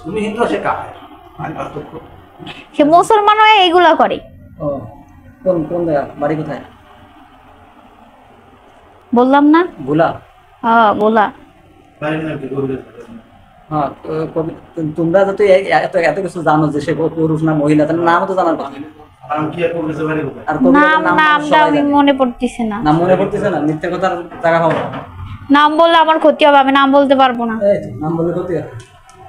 তুমি হিন্দু সে কাফের। সে মুসলমান হয়ে এগুলা করে। ও, কোন জায়গা? বাড়ি কোথায়? বললাম না? ভোলা? হ্যাঁ, বলা। পারেন না কি করবে হ্যাঁ, তোমরা যত এত কিছু জানো যে সে পুরুষ না মহিলা, তাহলে নাম তো জানার কথা। নাম কি আর করবে বাড়ি কোথায় আর কবিরাজের নামটা সবাই আমি জানে। মনে পড়তেছে না। নাম মনে পড়তেছে না? মিথ্যে কথার জায়গা হবে। নাম বললে আমার ক্ষতি হবে, আমি নাম বলতে পারবো না। এই তো, নাম বললে ক্ষতি হবে।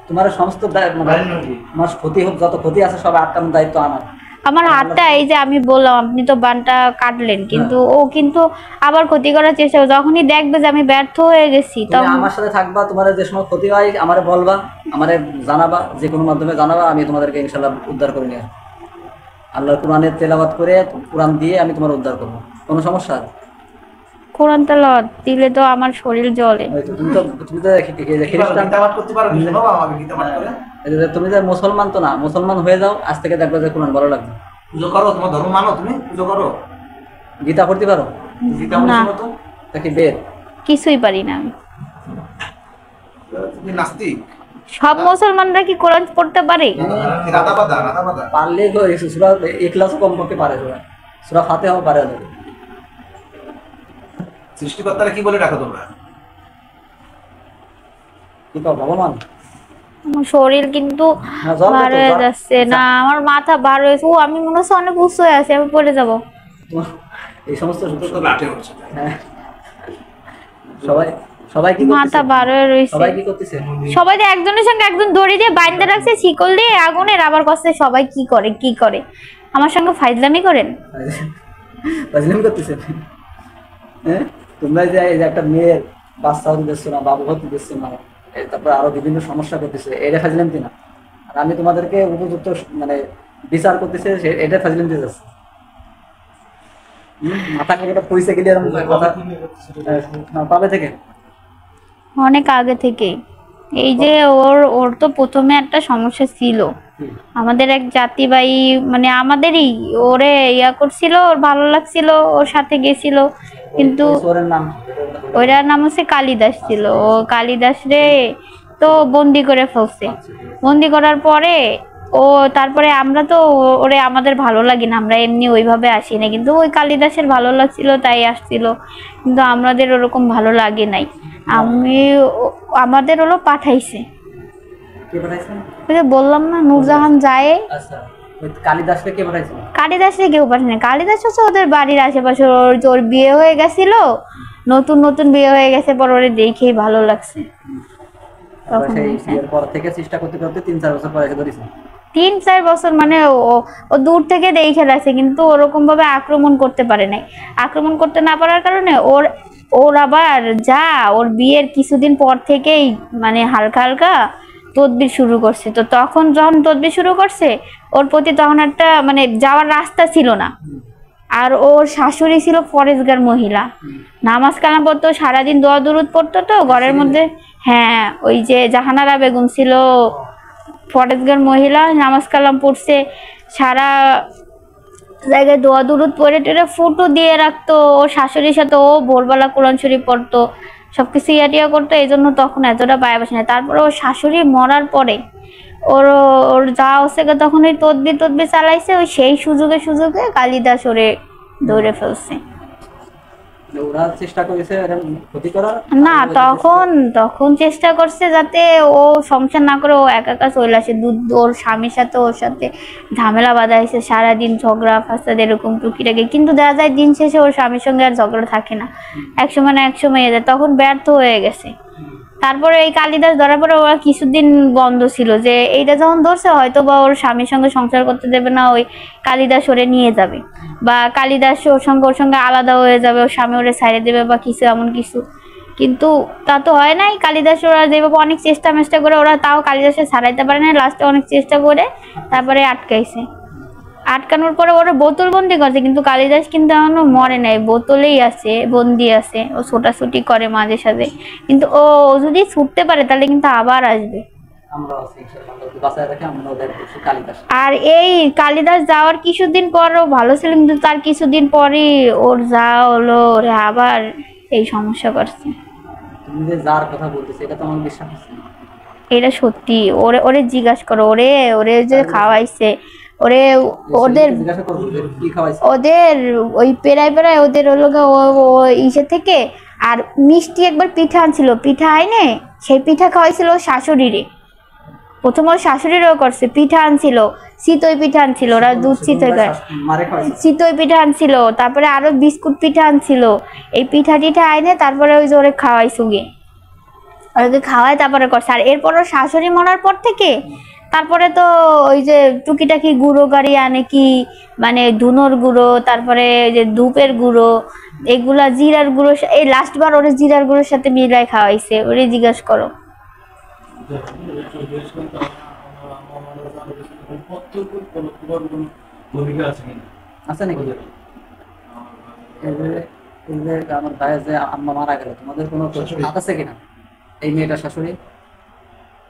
তোমার সমস্ত মানে বাড়ির নাম কি তোমার ক্ষতি হোক, যত ক্ষতি আছে সব আটকানোর দায়িত্ব আমার। আমার হাতটা, এই যে আমি বললাম, আপনি তো বানটা কাটলেন, কিন্তু ও কিন্তু আবার ক্ষতি করার চেষ্টা করে। যখনই দেখবে যে আমি ব্যর্থ হয়ে গেছি, তুমি তখন আমার সাথে থাকবা, তোমার যে সময় ক্ষতি হয় আমারে বলবা, আমারে জানাবা, যে কোনো মাধ্যমে জানাবা, আমি তোমাদেরকে ইনশাল্লাহ উদ্ধার করে নিয়ে আসবো। আল্লাহর কোরআনের তেলাওয়াত করে, কোরআন দিয়ে আমি তোমার উদ্ধার করবো। কোনো সমস্যা? কোরআন তেলাওয়াত দিলে তো আমার শরীর জ্বলে। তুমি তো খ্রিস্টান। গীতা পাঠ করতে পারো? বাবা আমাকে গীতা পাঠ করে এই যে তুমি যে মুসলমান তো না, মুসলমান হয়ে যাও, আজ থেকে দেখবে যে কোরআন ভালো লাগবে। পুজো করো, তোমার ধর্ম মানো, তুমি পুজো করো, গীতা পড়তে পারো? গীতা বলে না। শোনো তো। তা কি বেদ? কিছুই পারি না আমি। তুমি নাস্তিক? সব মুসলমানরা কি কোরআন পড়তে পারে? রাধাবাদা, রাধাবাদা। পারলে সূরা ইখলাসও কমপক্ষে পারে, সূরা ফাতিহাও পারে না। সৃষ্টিকর্তারা কি বলে রাখো তোমরা? কি কও ভগবান? আমার শরীর কিন্তু না, জ্বর ভার তো, হয়ে জ্বর। যাচ্ছে না, আমার মাথা ভার হয়েছে। ও আমি মনে হচ্ছে অনেক উচ্চ হয়ে আছি, আমি পড়ে যাব। এই সমস্ত তো লাটে হচ্ছে। হ্যাঁ। সবাই সবাই কি মাথা করতেছে? ভার হয়ে রয়েছে। সবাই কি করতেছে? সবাই তো একজনের সঙ্গে একজন দড়ি দিয়ে বাইন্ধে রাখছে, শিকল দিয়ে আগুনের, আবার কষ্ট সবাই কি করে কি করে। আমার সঙ্গে ফাইজলামি করেন। ফাজলামি করতেছে? হ্যাঁ, তোমরা এই যে একটা মেয়ের বাচ্চা হতে দিচ্ছ না, বাবু হতে দিচ্ছ না, তারপর আরো বিভিন্ন সমস্যা করতেছে, এটা ফাজলামি না? আর আমি তোমাদেরকে উপযুক্ত মানে বিচার করতেছে, এটা ফাজলামি দিয়ে যাচ্ছে। মাথা একটা পয়সা গেলে এরকম কথা পাবে থেকে? অনেক আগে থেকে। এই যে ওর তো প্রথমে একটা সমস্যা ছিল, আমাদের এক জাতি ভাই মানে আমাদেরই ওরে ইয়া করছিল, ওর ভালো লাগছিল, ওর সাথে গেছিল, কিন্তু ওর নাম ওইটার নাম হচ্ছে কালিদাস ছিল। ও কালিদাস রে তো বন্দি করে ফেলছে। বন্দি করার পরে ও তারপরে আমরা তো ওরে আমাদের ভালো লাগে না, আমরা এমনি ওইভাবে আসি না, কিন্তু ওই কালিদাসের ভালো লাগছিল তাই আসছিল, কিন্তু আমাদের ওরকম ভালো লাগে নাই। আমাদের হলো পাঠাইছে, কে পাঠাইছে? ওই যে বললাম না নূরজাহান যায়। আচ্ছা, ওই কালিদাসকে কে পাঠাইছে? কালিদাসে কেউ পাঠায় না, কালিদাস হচ্ছে ওদের বাড়ির আশেপাশে। ওর বিয়ে হয়ে গেছিল, নতুন নতুন বিয়ে হয়ে গেছে, পর ওরে দেখেই ভালো লাগছে। তারপর তখন সেই হয়েছে। বিয়ের পর থেকে চেষ্টা করতে করতে 3-4 বছর পরে এসে ধরেছে। 3-4 বছর মানে ও দূর থেকে দেখে রাখছে, কিন্তু ওরকম ভাবে আক্রমণ করতে পারে নাই। আক্রমণ করতে না পারার কারণে ওর আবার ওর বিয়ের কিছুদিন পর থেকেই মানে হালকা হালকা তদবির শুরু করছে। তো তখন যখন তদবির শুরু করছে, ওর প্রতি তখন একটা মানে যাওয়ার রাস্তা ছিল না। আর ওর শাশুড়ি ছিল ফরেজগার মহিলা, নামাজ কালাম পড়তো, সারাদিন দোয়া দুরুদ পড়তো তো ঘরের মধ্যে। হ্যাঁ, ওই যে জাহানারা বেগম ছিল ফরেজগার মহিলা, নামাজ কালাম পড়ছে, সারা জায়গায় দোয়া দুরুদ পড়ে টেরে ফুটো দিয়ে রাখতো। ওর শাশুড়ির সাথে ও ভোরবেলা কোরআন শরীফ পড়তো, সবকিছু ইয়াটিয়া করতো, এই জন্য তখন এতটা পায়ে বসে না। তারপরে ওর শাশুড়ি মরার পরে ওর যা হচ্ছে তখন ওই তদবির চালাইছে, ওই সেই সুযোগে কালিদাস ওরে ধরে ফেলছে। ওরা চেষ্টা করেছে এরকম ক্ষতি করার? না, তখন চেষ্টা করছে যাতে ও সংসার না করে ও একা একা চলে আসে। ওর স্বামীর সাথে ওর সাথে ঝামেলা বাঁধাইছে, সারাদিন ঝগড়া ফাসাদ এরকম টুকিটাকি, কিন্তু দেখা যায় দিন শেষে ওর স্বামীর সঙ্গে আর ঝগড়া থাকে না, একসময় না একসময় যায়, তখন ব্যর্থ হয়ে গেছে। তারপরে এই কালিদাস ধরার পরে ওরা কিছুদিন বন্ধ ছিল, যে এইটা যখন ধরছে হয়তো বা ওর স্বামীর সঙ্গে সংসার করতে দেবে না, ওই কালিদাস ওরে নিয়ে যাবে, বা কালিদাস ওর সঙ্গে আলাদা হয়ে যাবে, ওর স্বামী ওরে ছাড়িয়ে দেবে বা কিছু এমন কিছু। কিন্তু তা তো হয় নাই। কালিদাস ওরা যেভাবে অনেক চেষ্টা করে ওরা তাও কালিদাসে ছাড়াইতে পারে না, লাস্টে অনেক চেষ্টা করে তারপরে আটকাইছে। আটকানোর পরে ওরা বোতল বন্দি করছে, কিন্তু কালিদাস কিন্তু এখনো মরে নাই, বোতলেই আছে, বন্দি আছে। ও ছোটাছুটি করে মাঝে সাঝে, কিন্তু ও যদি ছুটতে পারে তাহলে কিন্তু আবার আসবে। আমরা বাঁচায় রাখি, আমরা ওদের কালিদাস। আর এই কালিদাস যাওয়ার কিছুদিন পর ও ভালো ছিল, কিন্তু তার কিছুদিন পরই ওর যা হলো, ওরে আবার এই সমস্যা করছে। তুমি যে যার কথা বলতেছো এটা তো আমার বিশ্বাস হচ্ছে না। এটা সত্যি। ওরে জিজ্ঞাসা করো, ওরে যে খাওয়াইছে, ওদের জিজ্ঞাসা করবো যে কি খাওয়াইছে। ওদের ওই পেরায় ওদের হলো ও ইসে থেকে। আর মিষ্টি একবার পিঠা আনছিল, পিঠা আইনে সেই পিঠা খাওয়াইছিল ওর শাশুড়িরে। প্রথম ওর শাশুড়িরও করছে, পিঠা আনছিল, চিতই পিঠা আনছিল, ওরা দুধ চিতই খায়, মারে খাওয়াইছে। চিতই পিঠা আনছিল, তারপরে আরো বিস্কুট পিঠা আনছিল। এই পিঠা টিঠা আইনে তারপরে ওই যে ওরে খাওয়াইছো গে, ওকে খাওয়াই তারপরে করছে। আর এরপর ওর শাশুড়ি মরার পর থেকে তারপরে তো ওই যে টুকিটাকি গুঁড়ো গাড়ি আনে, কি মানে ধুনোর গুঁড়ো, তারপরে যে ধূপের গুঁড়ো, এগুলা জিরার গুঁড়ো, এই লাস্ট বার ওরে জিরার গুঁড়োর সাথে মিলাই খাওয়াইছে। ওরে জিজ্ঞাসা করো। ভূমিকা আছে কিনা? আছে নাকি? এই যে আমার ভাইয়ের যে আম্মা মারা গেল, তোমাদের কোনো হাত আছে কিনা এই মেয়েটার শাশুড়ি?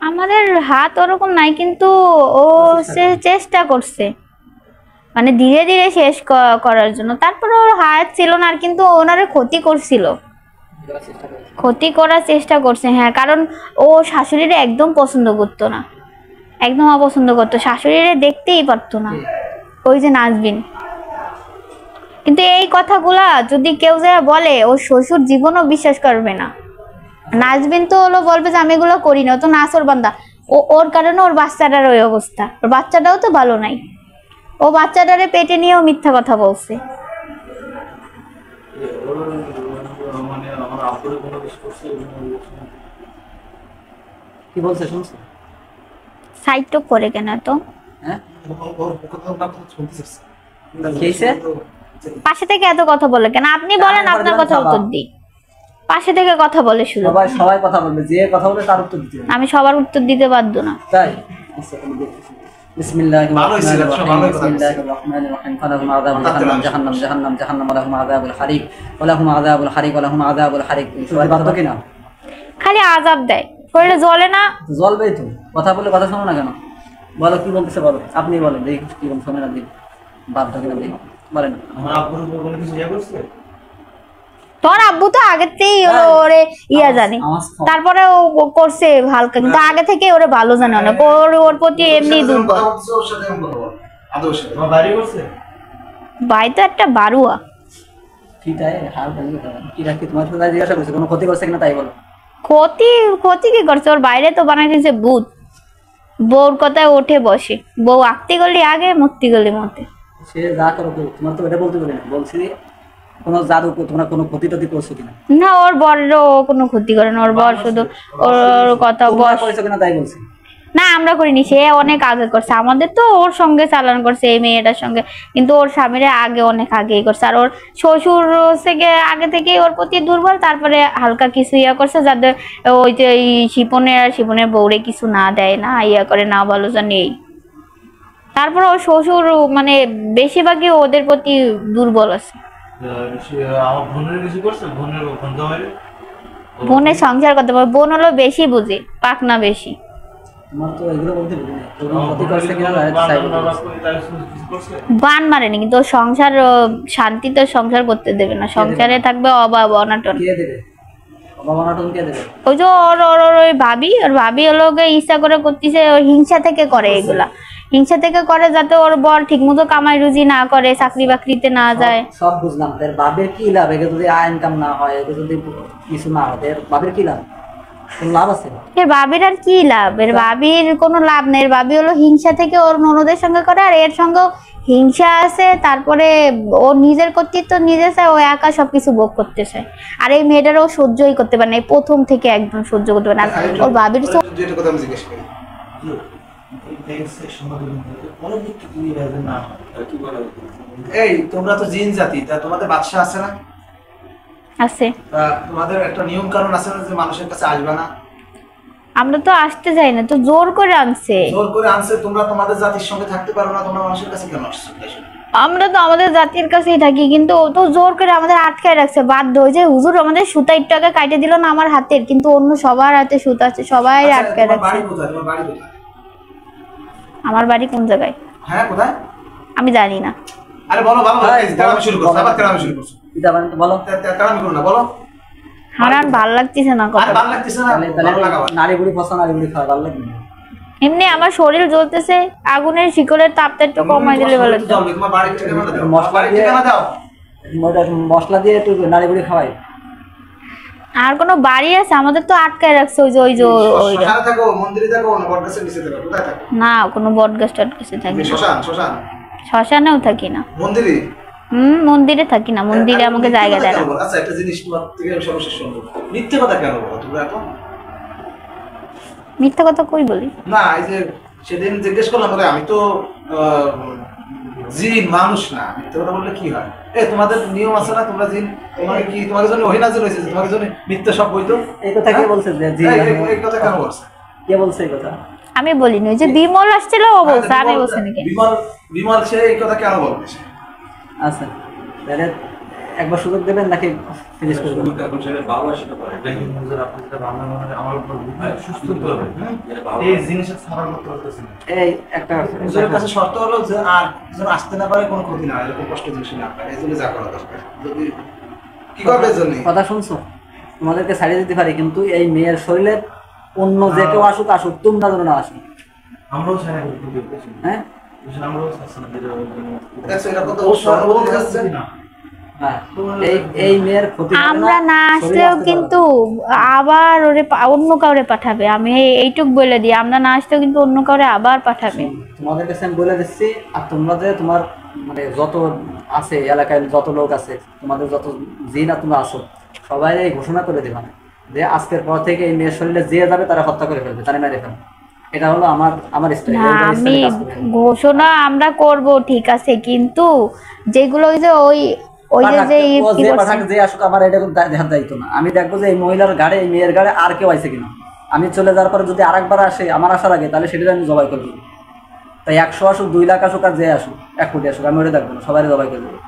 আমাদের হাত ওরকম নাই, কিন্তু ও চেষ্টা করছে মানে ধীরে ধীরে শেষ করার জন্য। তারপর ওর হাত ছিল না আর, কিন্তু ওনারে ক্ষতি করছিল, ক্ষতি করার চেষ্টা করছে। হ্যাঁ, কারণ ও শাশুড়িরে একদম পছন্দ করতো না, একদম অপছন্দ করতো, শাশুড়িরে দেখতেই পারতো না, ওই যে নাজবিন। কিন্তু এই কথাগুলা যদি কেউ যা বলে, ওর শ্বশুর জীবনও বিশ্বাস করবে না। নাজবিন তো হলো বলবে যে আমি এগুলো করি না, ও তো নাসর বান্দা, ওর কারণে ওর বাচ্চাটার ওই অবস্থা। ওর বাচ্চাটাও তো ভালো নাই, ও বাচ্চাটারে পেটে নিয়েও মিথ্যা কথা বলছে। মানে আমার আব্বুরে কোনো কিছু করছে কি বলছে শুনছো? সাইড টক করে কেন তো? হ্যাঁ ওর কথা না শুনতে চাচ্ছে। কি হয়েছে? পাশে থেকে এত কথা বলে কেন? আপনি বলেন, আপনার কথা উত্তর দিই। পাশে থেকে কথা বলে শুধু, সবাই কথা বলবে, যে কথা বলে তার উত্তর দিতে হবে। আমি সবার উত্তর দিতে বাধ্য না। তাই আচ্ছা, আমি দেখতেছি। বিসমিল্লাহির ভালো হয়েছে, রহমানির সব রহিম, ভালো কথা বলছে। বিসমিল্লাহির রহমানির রহিম। ফালাহুম আযাবুল জাহান্নাম, জাহান্নাম, জাহান্নাম, জাহান্নাম, ওয়ালাহুম আযাবুল হারিক, ওয়ালাহুম আযাবুল হারিক, ওয়ালাহুম আযাবুল হারিক। সবাই বাধ্য কিনা? খালি আজাব দেয়, শরীরে জ্বলে না। জ্বলবেই তো, কথা বলে কথা শোনো না কেন? বলো কি বলতেছে, বলো, আপনি বলেন, দেখি কি বল, শোনে না দেখি, বাধ্য কিনা দেখি, বলেন। আমার আব্বুর উপর কোনো কিছু ইয়ে করছে? তোর আব্বু তো আগেতেই ওরে ইয়া জানে, তারপরে ও করছে হালকা, কিন্তু আগে থেকে ওরে ভালো জানে অনেক, ওর প্রতি এমনি দুর্বল। কথা বলতেছে, ওর সাথে আমি কথা বল। আদৌ সাথে। তোমার বাড়ি করছে? ভাই তো একটা বারুয়া। ঠিকই, হাল কি রাখি, তোমার সাথে জিজ্ঞাসা করছে কোনো ক্ষতি করছে কিনা তাই বলো। ক্ষতি ক্ষতি কি করছে? ওর বাইরে তো বানাই দিয়েছে ভূত, বউর কথায় ওঠে বসে, বউ আঁকতে গেলি আগে, মরতে গেলি মতে। সে যা করো করো, তোমার তো এটা বলতে পারি না, বলছি কোনো জাদু তোমরা কোনো ক্ষতি টতি করছো কিনা। না, ওর বড় কোনো ক্ষতি করে না, ওর বর শুধু ওর কথা তোমরা বস। করেছো কিনা তাই বলছি। না, আমরা করিনি, সে অনেক আগে করছে, আমাদের তো ওর সঙ্গে চালান করছে এই মেয়েটার সঙ্গে, কিন্তু ওর স্বামীরা আগে অনেক আগেই করছে। আর ওর শ্বশুর থেকে আগে থেকে ওর প্রতি দুর্বল, তারপরে হালকা কিছু ইয়া করছে, যাদের ওই যে শিপনের বউরে কিছু না দেয় না, ইয়া করে না, ভালো জানি। তারপর ওর শ্বশুর মানে বেশিরভাগই ওদের প্রতি দুর্বল আছে। আমার বোনের কিছু করছে? বোনের বোন জামাইরে? বোনের সংসার করতে পারে, বোন হলো বেশি বুঝে, পাকনা বেশি। তোমার তো এগুলো বলতে পারি না, কোনো আমার ক্ষতি বোনের করছে কিছু কিনা বান তাই টান বলছি। করে তার কিছু করছে? বান মারেনি, কিন্তু ওর সংসার শান্তিতে সংসার করতে দেবে না, সংসারে থাকবে অভাব অনাটন। কে দেবে? বাবা নাটন কে দেবে? ওই যে ওর ওর ভাবি হলো ইচ্ছা করে করতেছে, ওর হিংসা থেকে করে এগুলা, হিংসা থেকে করে যাতে ওর বর ঠিক মতো কামাই রুজি না করে, চাকরি বাকরিতে না যায়। সব বুঝলাম, এর বাবের কি লাভ? একে যদি আয় ইনকাম না হয়, একে যদি কিছু না হয়, এর বাবের কি লাভ? কোনো লাভ আছে? এর ভাবির আর কি লাভ? এর ভাবির কোনো লাভ নেই, এর ভাবি হলো হিংসা থেকে ওর ননদের সঙ্গে করে, আর এর সঙ্গেও হিংসা আছে। তারপরে ও নিজের কর্তৃত্ব নিজে চায়, ও একা সবকিছু ভোগ করতে চায়। আর এই মেয়েটারও সহ্যই করতে পারে না, এই প্রথম থেকে একদম সহ্য করতে পারে না। আর ওর ভাবির যেটা কথা আমি জিজ্ঞেস করি। এই তোমরা তো জিন জাতি, তা তোমাদের বাদশা আছে না? আছে, তা তোমাদের একটা নিয়ম কানুন আছে না যে মানুষের কাছে আসবে না? আমরা তো আসতে চাই না, তো জোর করে আনছে। জোর করে আনছে, তোমরা তোমাদের জাতির সঙ্গে থাকতে পারো না, তোমরা মানুষের কাছে কেন আসছো? আমরা তো আমাদের জাতির কাছেই থাকি, কিন্তু ও তো জোর করে আমাদের আটকায় রাখছে, বাধ্য হয়ে যে হুজুর আমাদের সুতা একটু আগে কাটে দিল না আমার হাতের, কিন্তু অন্য সবার হাতে সুতা আছে, সবাই আচ্ছা, আটকায় তোমার রাখছে। বাড়ি কোথায়? তোমার বাড়ি কোথায়? আমার বাড়ি কোন জায়গায় হ্যাঁ, কোথায়? আমি জানি না। আরে বলো, ভালো ভালো, তেরামি শুরু করছো, আবার তেরামি শুরু করছো। এটা মানে বলো। তেরামি করো না, বলো। আমার আর ভালো লাগতেছে না আর কথা। ভালো লাগতেছে না, তাহলে ভালো লাগাবা। নারী বুড়ি ফসা, নারী বুড়ি খাওয়া ভালো লাগবে না। এমনি আমার শরীর জ্বলতেছে, আগুনের শিকলের তাপটা একটু কমাই দিলে ভালো হতো। তোমার বাড়ির ঠিকানা দাও, মশলা বাড়ির দিয়ে- ঠিকানা দাও। মশলা দিয়ে একটু নারী বুড়ি খাওয়াই। আর কোনো বাড়ি আছে? আমাদের তো আটকায় রাখছে ওইটা। শ্মশানে থাকো, মন্দিরে থাকো, না বটগাছের নিচে থাকো? কোথায় থাকো? না, কোনো বট গাছ টট গাছে থাকি না, শ্মশান শ্মশানেও থাকি না, মন্দিরে? মন্দিরে থাকি না, মন্দিরে আমাকে মিথ্যে জায়গা কথা দেয় না। কেন বলো? আচ্ছা, একটা জিনিস তোমার থেকে আমি সর্বশেষ শুনবো, মিথ্যে কথা কেন বলো তোমরা এখন? মিথ্যা কথা কই বলি? না, এই যে সেদিন জিজ্ঞেস করলাম, বলে আমি তো জিন, মানুষ না, মিথ্যে কথা বললে কি হয়? তোমাদের নিয়ম আছে না, তোমরা জিন, তোমাকে কি তোমাকে জন্য ওহিনাজিল হয়েছে যে তোমাকে জন্য মিথ্যে সব বইতো? এই কথা কে বলছে যে জি? এই কথা কেন বলছে? কে বলছে এই কথা? আমি বলিনি, ওই যে বিমল আসছিল ও বলছে, আমি বলছি নাকি? বিমল সে এই কথা কেন বলবে? আচ্ছা, তাহলে একবার সুযোগ দেবেন নাকি ফিনিশ করবেন? এখন সেটা ভালো সেটা করে এটা কি হুজুর আপনি যেটা ভাবনা মানে আমার উপর সুস্থ হবে এই জিনিসের ছাড়া করতে পারতেছি না। এই একটা হুজুরের কাছে শর্ত হলো যে আর যেন আসতে না পারে, কোনো ক্ষতি না হয়, এরকম কষ্ট জিনিস না পায়, এই জন্য যা করা দরকার। যদি কি করবে এর জন্য? কথা শুনছো, তোমাদেরকে ছাড়িয়ে দিতে পারি, কিন্তু এই মেয়ের শরীরে অন্য যে কেউ আসুক আসুক, তোমরা যেন না আসুক। আমরাও ছাড়া করতে হ্যাঁ আমরাও চাচ্ছি না যেটা দেখছো এটা কত সরল যাচ্ছে না। হ্যাঁ, এই মেয়ের ক্ষতি হবে আমরা না শরীরে আসলেও আসতে কিন্তু আবার ওরে অন্য কাউরে পাঠাবে, আমি এইটুক বলে দিই, আমরা না আসলেও কিন্তু অন্য কাউরে আবার পাঠাবে। পারবে। তোমাদের কাছে আমি বলে দিচ্ছি, আর তোমরা যে তোমার মানে যত আছে এলাকায় যত লোক আছে, তোমাদের যত জিন তোমরা আসো, সবাই এই ঘোষণা করে দেবা যে আজকের পর থেকে এই মেয়ের শরীরে যে যাবে তারা হত্যা করে ফেলবে, তারা মেরে ফেলবে। এটা হলো আমার স্টাইল। না, আমি ঘোষণা আমরা করব ঠিক আছে, কিন্তু যেগুলো ওই যে ওই ওই যে যে কি করছে, পাঠাক যে আসুক, আমার এটা দেখার দায়িত্ব না। আমি দেখবো যে এই মহিলার গাড়ি, এই মেয়ের গাড়ি আর কেউ আইছে কিনা। আমি চলে যাওয়ার পরে যদি আরেকবার আসে আমার আসার আগে, তাহলে সেটা আমি জবাই করবো। তাই 100 আসুক, 2 লাখ আসুক, আর যে আসুক 1 কোটি আসুক, আমি ওটা দেখবো না, সবাই জবাই করে দেবো।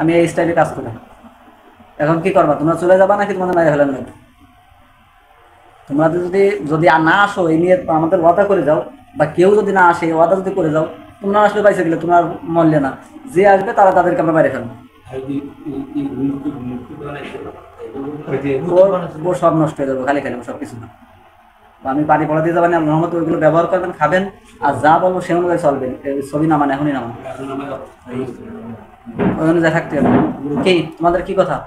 আমি এই স্টাইলে কাজ করি। এখন কি করবা, তোমরা চলে যাবা নাকি তোমাদের মায়ের ফেলেন লাগবে? তোমরা যদি আর না আসো, এই নিয়ে আমাদের ওয়াদা করে যাও, বা কেউ যদি না আসে ওয়াদা যদি করে যাও, তোমরা আসলে পাইছে গেলে তোমরা মরলে না, যে আসবে তারা তাদেরকে আমরা বাইরে ফেলবো। ও সব নষ্ট হয়ে যাবো, খালি সব কিছু না। আমি পানি পড়া দিয়ে যাবেন, মোহাম্মদ ওইগুলো ব্যবহার করবেন, খাবেন, আর যা বলবো সে অনুযায়ী চলবেন। ছবি নামান, এখনই নামান, ওই অনুযায়ী থাকতে হবে। কি তোমাদের কি কথা?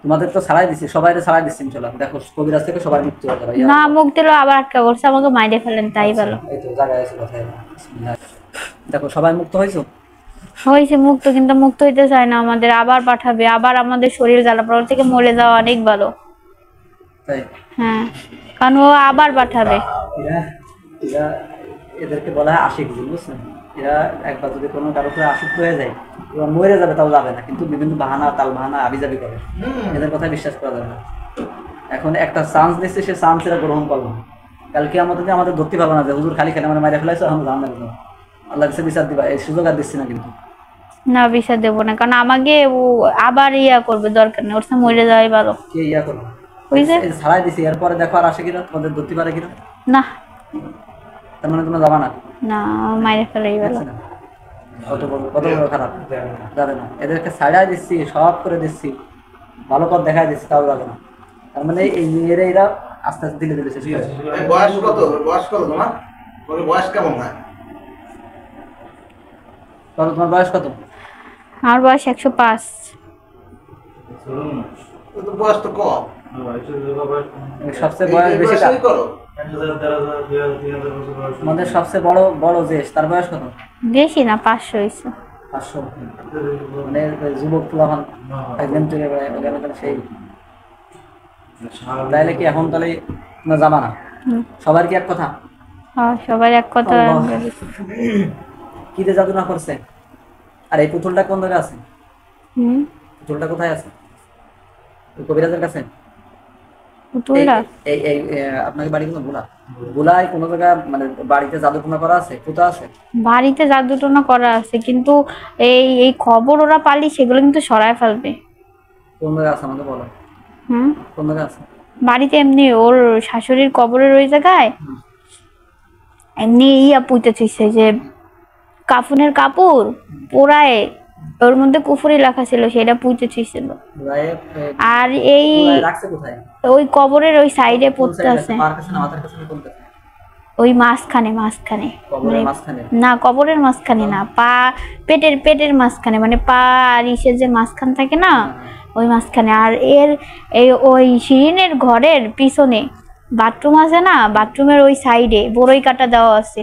তোমাদের তো ছাড়াই দিচ্ছি, সবাই ছাড়াই দিচ্ছি ইনশাল্লাহ। দেখো কবিরাজ থেকে সবাই মুক্তি হয়ে যাবে। না মুখ দিল আবার আটকা করছে, আমাকে মাইরে ফেলেন, তাই ভালো। এই তো জায়গায় আছে কথা। দেখো সবাই মুক্ত হয়েছো। হয়েছে মুক্ত, কিন্তু মুক্ত হইতে চায় না, আমাদের আবার পাঠাবে, আবার আমাদের শরীর জ্বালা পড়া থেকে মরে যাওয়া অনেক ভালো। তাই হ্যাঁ, কারণ ও আবার পাঠাবে। এরা এদেরকে বলা হয় আশিক জিন, বুঝছেন? এরা একবার যদি কোনো কারো উপরে আসক্ত হয়ে যায়, এবার মরে যাবে তাও যাবে না, কিন্তু বিভিন্ন বাহানা তাল বাহানা আবিজাবি করে। এদের কথা বিশ্বাস করা যাবে না। এখন একটা চান্স দিচ্ছে, সে চান্স এরা গ্রহণ করবো। কালকে আমাদের ধরতে পারবো না যে হুজুর খালি খেলে মানে মাইরে ফেলাইছো, এখন জান না আল্লাহ কাছে বিচার দিবা, এই সুযোগ আর দিচ্ছি না। কিন্তু না, বিচার দেবো না, কারণ আমাকে ও আবার ইয়া করবে, দরকার নেই, ওর সাথে মরে যাওয়াই ভালো। কে ইয়া করবো, বুঝলে? ছাড়াই দিছি, এরপরে দেখো আর আসে কিনা, তোমাদের ধরতে পারে কিনা। না তার মানে তোমরা যাবা না, না, মাইরে ফেলাই ভালো। কত বড় খারাপ, যাবে না। এদেরকে ছাড়াই দিচ্ছি, সব করে দিচ্ছি, ভালো পথ দেখাই দিচ্ছি, তাও যাবে না। তার মানে এই মেয়েরা এরা আস্তে আস্তে ধীরে ধীরে শেষ করে। বয়স কত? বয়স কত তোমার? তোমার বয়স কেমন হয়? তোমার বয়স কত? আমার বয়স 105। তো বয়স তো কম। সবচেয়ে বয়স বেশি কার? করো। আমাদের সবচেয়ে বড় যে, তার বয়স কত? বেশি না, 500 হয়েছে। 500। মানে যুবক তুলাহান একদম তুলে বেড়ায় সেই। তাইলে কি এখন তাহলে না যাবা না? সবার কি এক কথা? হ্যাঁ, সবার এক কথা। কি যে জাদু না করছে। আর এই পুতুলটা কোন জায়গায় আছে? পুতুলটা কোথায় আছে? কবিরাজের কাছে। পুতুলটা এই আপনাকে বাড়ি কোনো বুলাই কোনো জায়গায়, মানে বাড়িতে জাদুটনা করা আছে, পুতা আছে? বাড়িতে জাদুটনা করা আছে, কিন্তু এই খবর ওরা পালি সেগুলো কিন্তু সরায় ফেলবে। কোন জায়গায় আছে আমাকে বলো। কোন জায়গায় আছে? বাড়িতে এমনি ওর শাশুড়ির কবরের ওই জায়গায় এমনি ইয়া পুঁতে থইছে, যে কাফনের কাপড় পোড়ায় ওর মধ্যে কুফরি লেখা ছিল, সেটা পুঁতে থইছিল। আর এই রাখছে কোথায়? ওই কবরের ওই সাইডে পড়তে আছে, আমার কাছে না, মাথার কাছে না, কোন কাছে? ওই মাঝখানে কবরের মাঝখানে না, কবরের মাঝখানে না, পা পেটের মাঝখানে, মানে পা আর ইসের যে মাঝখান থাকে না, ওই মাঝখানে। আর ওই শিরিনের ঘরের পিছনে বাথরুম আছে না, বাথরুমের ওই সাইডে বড়ই কাটা দেওয়া আছে,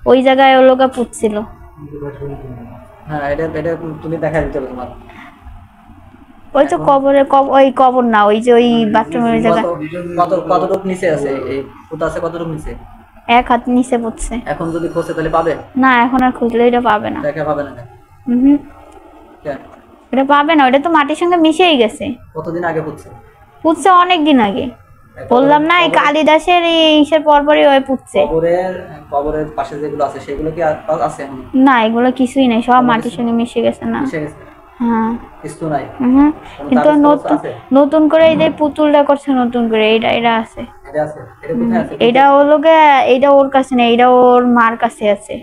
ওই জায়গায় ও লোকা পুঁতছিল। হ্যাঁ, এটা তুমি দেখা দিতে হবে তোমার। ওই তো ওই কবর না, ওই যে ওই বাথরুমের জায়গা। কতটুক নিচে আছে এই পুতা আছে? কতটুক নিচে? 1 হাত নিচে পড়ছে। এখন যদি খোঁজে তাহলে পাবে না, এখন আর খুঁজলে এটা পাবে না। দেখা পাবে না। এটা পাবে না, ওটা তো মাটির সঙ্গে মিশেই গেছে। কতদিন আগে পুঁতছে? পুঁতছে অনেক দিন আগে। বললাম না এই কালিদাসের এই ইসের পরপরই ওই পুড়ছে। কবরের পাশে যেগুলো আছে সেগুলো কি আর আছে এখন? না এগুলো কিছুই নাই, সব মাটির সঙ্গে মিশে গেছে। না মিশে গেছে? হ্যাঁ কিছু নাই? হুম। কিন্তু কাগজ নতুন আছে? নতুন করে এই যে পুতুলটা করছে নতুন করে, এটা আছে। এটা আছে? এটা কোথায় আছে? এটা হলো গে, এটা ওর কাছে নেই, এটা ওর মার কাছে আছে।